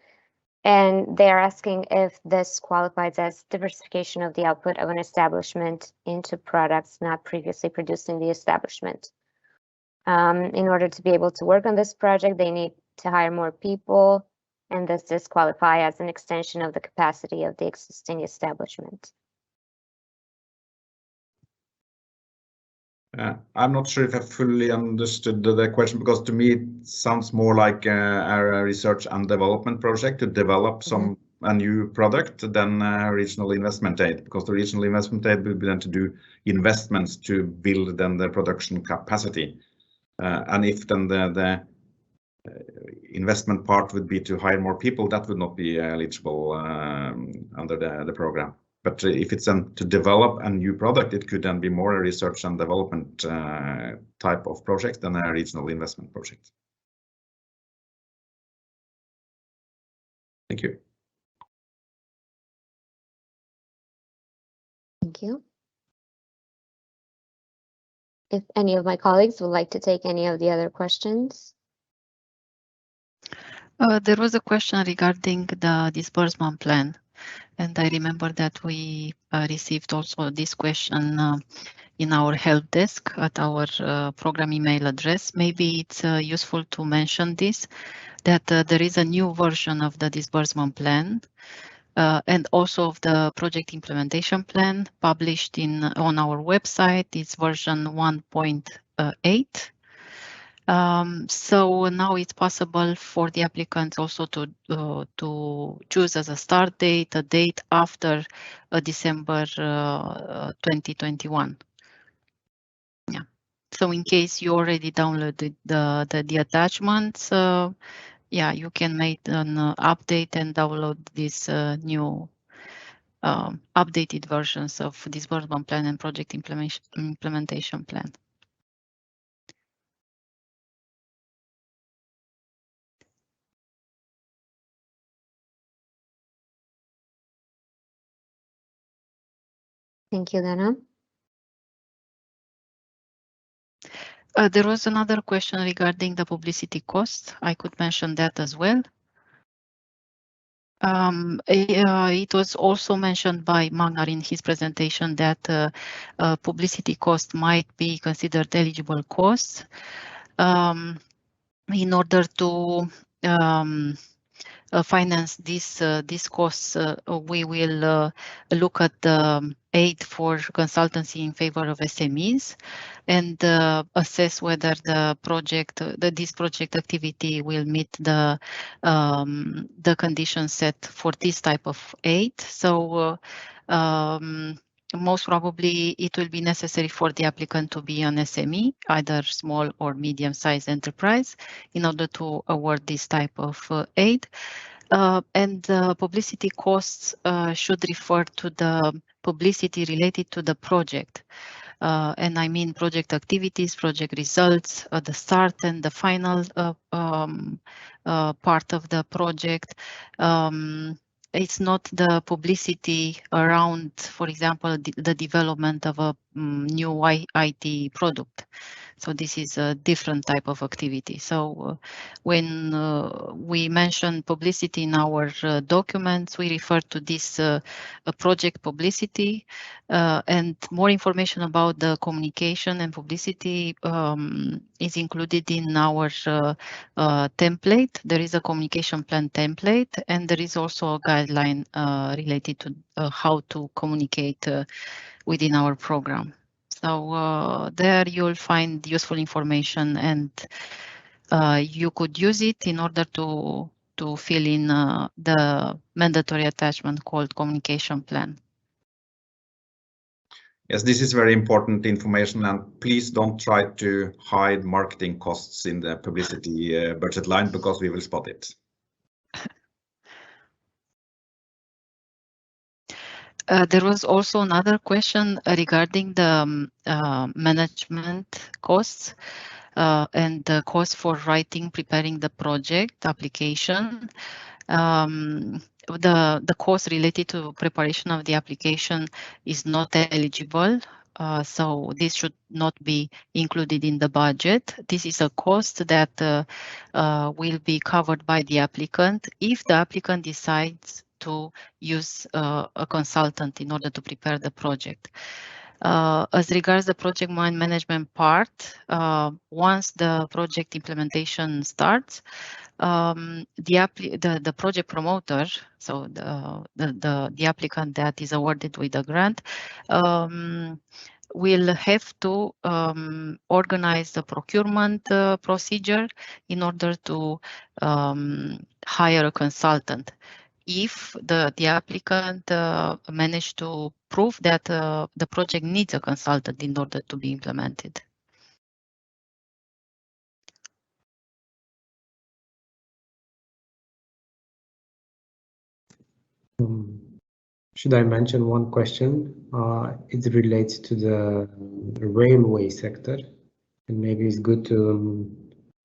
And they are asking if this qualifies as diversification of the output of an establishment into products not previously produced in the establishment. In order to be able to work on this project, they need to hire more people, and does this qualify as an extension of the capacity of the existing establishment? I'm not sure if I fully understood the question, because to me it sounds more like a research and development project to develop a new product than regional investment aid, because the regional investment aid will be then to do investments to build then the production capacity. And if then the investment part would be to hire more people, that would not be eligible under the program. But if it's to develop a new product, it could then be more a research and development type of project than a regional investment project. Thank you. Thank you. If any of my colleagues would like to take any of the other questions. There was a question regarding the disbursement plan. And I remember that we received also this question in our help desk at our program email address. Maybe it's useful to mention this, that there is a new version of the disbursement plan and also of the project implementation plan published on our website. It's version 1.8. So now it's possible for the applicants also to choose as a start date, a date after December 2021. Yeah. So in case you already downloaded the attachments, yeah, you can make an update and download this new updated versions of disbursement plan and project implementation plan. Thank you, Dana. There was another question regarding the publicity cost. I could mention that as well. It was also mentioned by Magnar in his presentation that publicity cost might be considered eligible costs. In order to finance these costs, we will look at the aid for consultancy in favor of SMEs and assess whether this project activity will meet the conditions set for this type of aid. So most probably it will be necessary for the applicant to be an SME, either small or medium-sized enterprise, in order to award this type of aid. And publicity costs should refer to the publicity related to the project. And I mean project activities, project results, the start and the final part of the project. It's not the publicity around, for example, the development of a new IT product. So this is a different type of activity. So when we mention publicity in our documents, we refer to this project publicity, and more information about the communication and publicity is included in our template. There is a communication plan template, and there is also a guideline related to how to communicate within our program. So there you'll find useful information, and you could use it in order to fill in the mandatory attachment called communication plan. Yes, this is very important information, and please don't try to hide marketing costs in the publicity budget line, because we will spot it. There was also another question regarding the management costs and the cost for preparing the project application. The cost related to preparation of the application is not eligible, so this should not be included in the budget. This is a cost that will be covered by the applicant if the applicant decides to use a consultant in order to prepare the project. As regards the project management part, once the project implementation starts, the project promoter, so the applicant that is awarded with the grant, will have to organize the procurement procedure in order to hire a consultant. If the applicant managed to prove that the project needs a consultant in order to be implemented. Should I mention one question? It relates to the railway sector, and maybe it's good to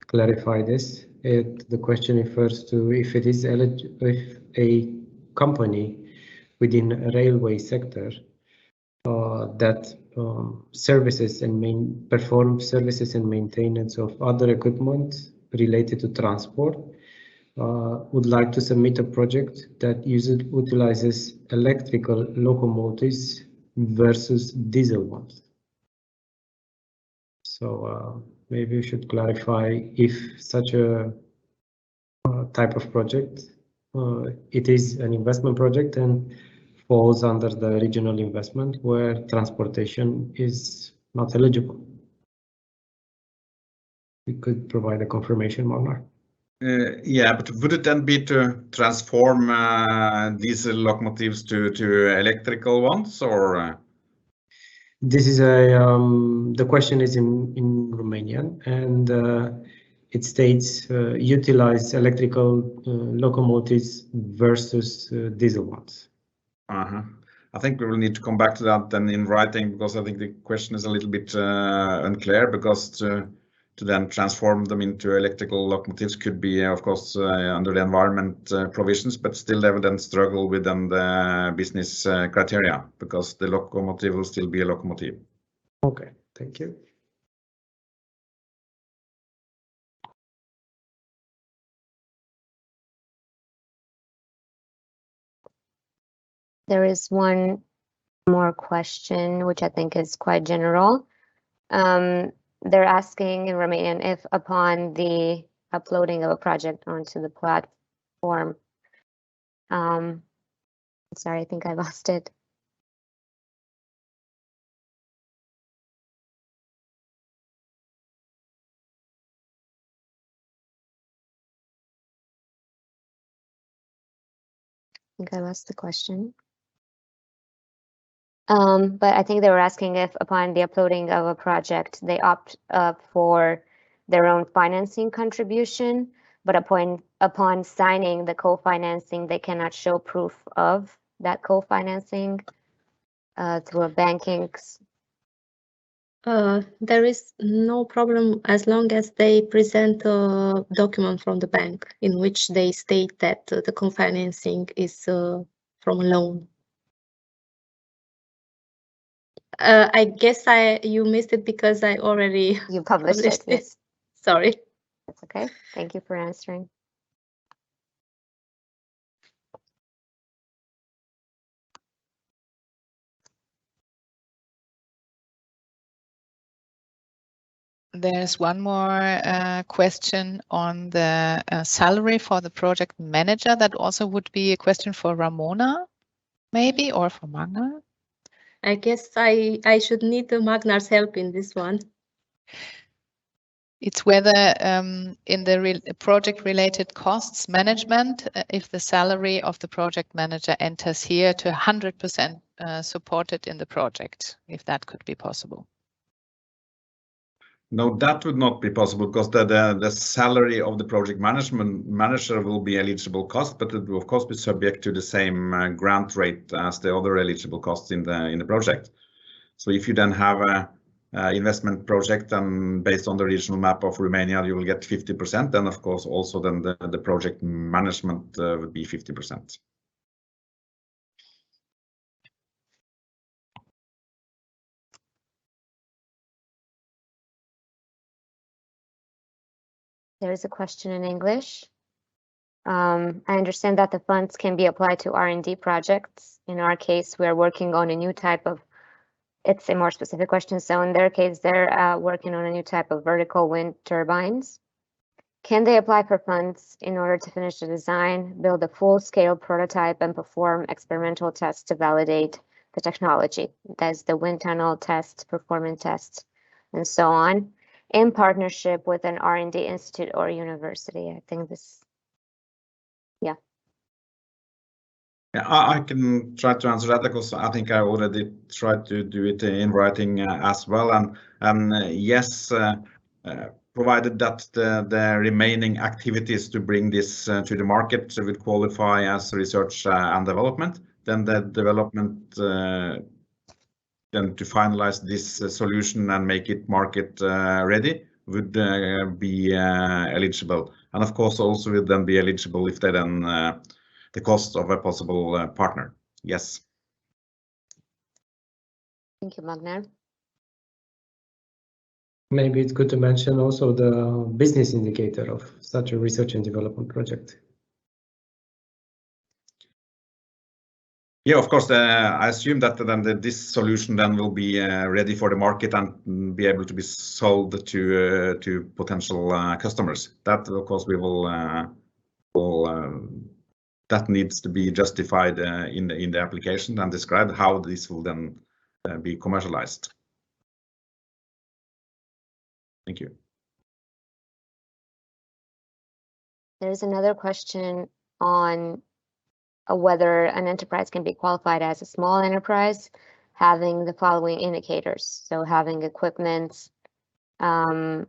clarify this. The question refers to if a company within a railway sector that services and performs services and maintenance of other equipment related to transport would like to submit a project that utilizes electrical locomotives versus diesel ones. So maybe you should clarify if such a type of project it is an investment project and falls under the regional investment where transportation is not eligible. We could provide a confirmation, Magnar. Yeah, but would it then be to transform diesel locomotives to electrical ones, or? This is the question is in Romanian, and it states utilize electrical locomotives versus diesel ones. I think we will need to come back to that then in writing, because I think the question is a little bit unclear, because to then transform them into electrical locomotives could be, of course, under the environment provisions, but still they will then struggle with the business criteria, because the locomotive will still be a locomotive. Okay, thank you. There is one more question, which I think is quite general. They're asking in Romanian if upon the uploading of a project onto the platform, sorry, I think I lost it. I think I lost the question. But I think they were asking if upon the uploading of a project, they opt for their own financing contribution, but upon signing the co-financing, they cannot show proof of that co-financing through a banking. There is no problem as long as they present a document from the bank in which they state that the co-financing is from a loan. I guess you missed it because I already published it. Yes. Sorry. That's okay. Thank you for answering. There's one more question on the salary for the project manager. That also would be a question for Ramona, maybe, or for Magnar. I guess I should need the Magnar's help in this one. It's whether in the project-related costs management, if the salary of the project manager enters here to 100% supported in the project, if that could be possible. No, that would not be possible, because the salary of the project manager will be eligible cost, but it will of course be subject to the same grant rate as the other eligible costs in the project. So if you then have a investment project and based on the regional map of Romania, you will get 50%. Then of course also then the project management would be 50%. There is a question in English. I understand that the funds can be applied to R&D projects. In our case, we are working on a new type of, it's a more specific question. So in their case, they're working on a new type of vertical wind turbines. Can they apply for funds in order to finish the design, build a full-scale prototype, and perform experimental tests to validate the technology? That's the wind tunnel tests, performance tests, and so on, in partnership with an R&D institute or university. I think this, yeah. Yeah, I can try to answer that, because I think I already tried to do it in writing as well. And yes, provided that the remaining activities to bring this to the market would qualify as research and development, then the development then to finalize this solution and make it market ready would be eligible. And of course also would then be eligible if they then the cost of a possible partner. Yes. Thank you, Magnar. Maybe it's good to mention also the business indicator of such a research and development project. Yeah, of course, I assume that then this solution then will be ready for the market and be able to be sold to potential customers. That of course we will that needs to be justified in the application and described how this will then be commercialized. Thank you. There's another question on whether an enterprise can be qualified as a small enterprise, having the following indicators. So having equipment, I'm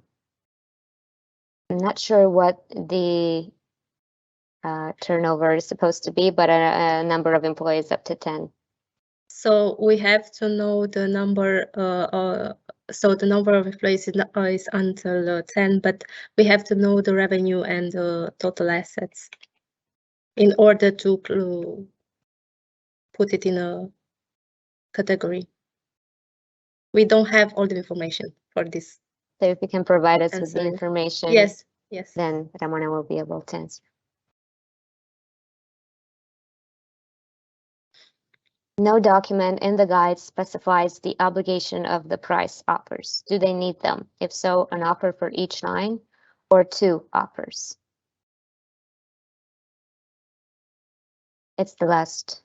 not sure what the turnover is supposed to be, but a number of employees up to 10. So we have to know the number, so the number of employees is until 10, but we have to know the revenue and the total assets in order to put it in a category. We don't have all the information for this. So if you can provide us with the Answering. information, Yes, yes. then Ramona will be able to answer. No document in the guide specifies the obligation of the price offers. Do they need them? If so, an offer for each line or 2 offers? It's the last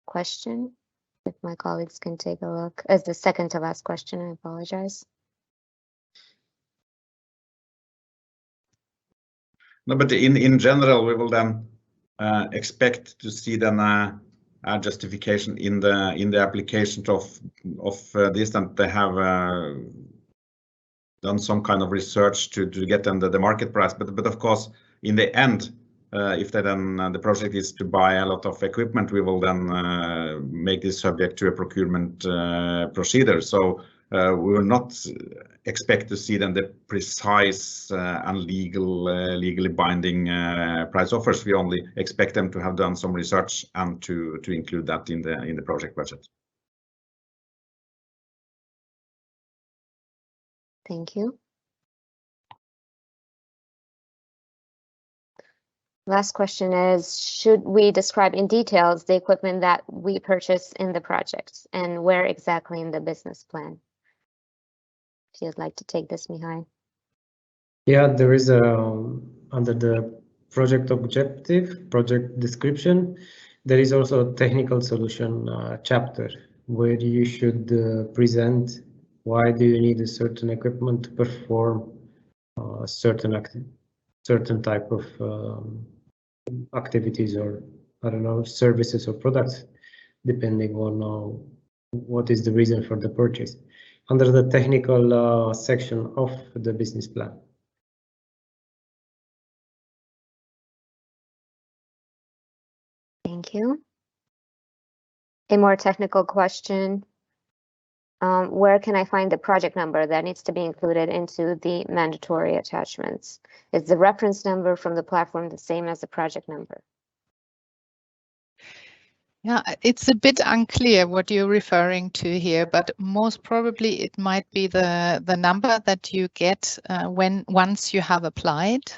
question. If my colleagues can take a look. As the second to last question, I apologize. No, but in general, we will then expect to see then a justification in the application of this, that they have done some kind of research to get them the market price. But of course, in the end, if they then the project is to buy a lot of equipment, we will then make this subject to a procurement procedure. So we will not expect to see then the precise and legally binding price offers. We only expect them to have done some research and to include that in the project budget. Thank you. Last question is, should we describe in details the equipment that we purchase in the project and where exactly in the business plan? If you'd like to take this, Mihai. Yeah, there is under the project objective, project description, there is also a technical solution chapter where you should present why do you need a certain equipment to perform a certain type of activities, or I don't know, services or products, depending on what is the reason for the purchase, under the technical section of the business plan. Thank you. A more technical question. Where can I find the project number that needs to be included into the mandatory attachments? Is the reference number from the platform the same as the project number? Yeah, it's a bit unclear what you're referring to here, but most probably it might be the number that you get once you have applied.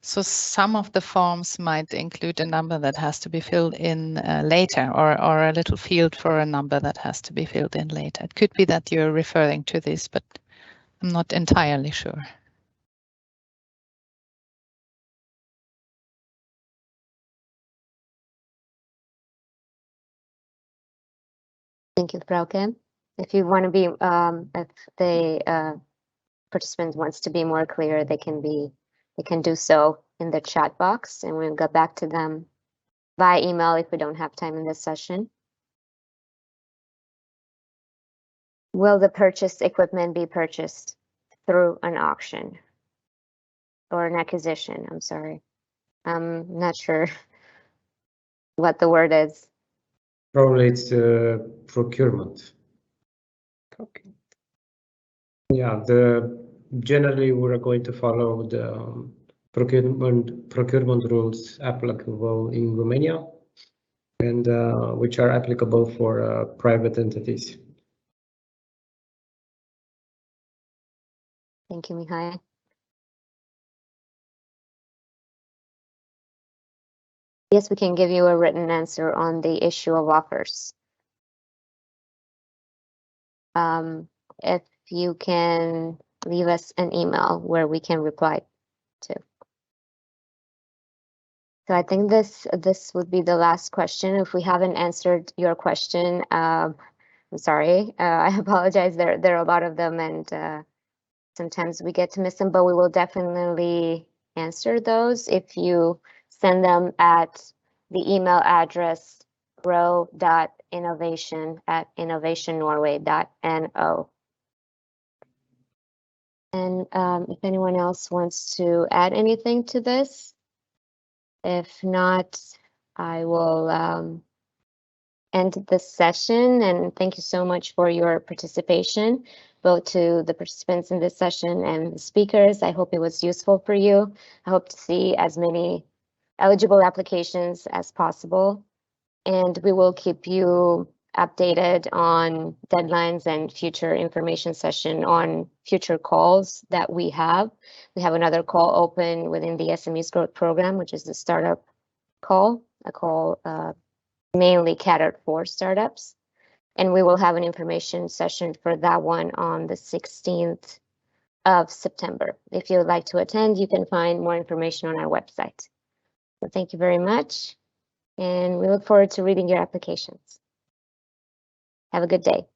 So some of the forms might include a number that has to be filled in later, or a little field for a number that has to be filled in later. It could be that you're referring to this, but I'm not entirely sure. Thank you, Frauke. If you want to be, if the participant wants to be more clear, they can do so in the chat box, and we'll get back to them via email if we don't have time in this session. Will the purchased equipment be purchased through an auction or an acquisition? I'm sorry. I'm not sure what the word is. Probably it's procurement. Okay. Yeah, generally we're going to follow the procurement rules applicable in Romania, and which are applicable for private entities. Thank you, Mihai. Yes, we can give you a written answer on the issue of offers. If you can leave us an email where we can reply to. So I think this would be the last question. If we haven't answered your question, I'm sorry. I apologize. There are a lot of them, and sometimes we get to miss them, but we will definitely answer those if you send them at the email address grow.innovation@innovationnorway.no. And if anyone else wants to add anything to this, if not, I will end this session, and thank you so much for your participation, both to the participants in this session and the speakers. I hope it was useful for you. I hope to see as many eligible applications as possible, and we will keep you updated on deadlines and future information session on future calls that we have. We have another call open within the SMEs growth program, which is the startup call, a call mainly catered for startups. And we will have an information session for that one on the 16th of September. If you would like to attend, you can find more information on our website. So thank you very much, and we look forward to reading your applications. Have a good day.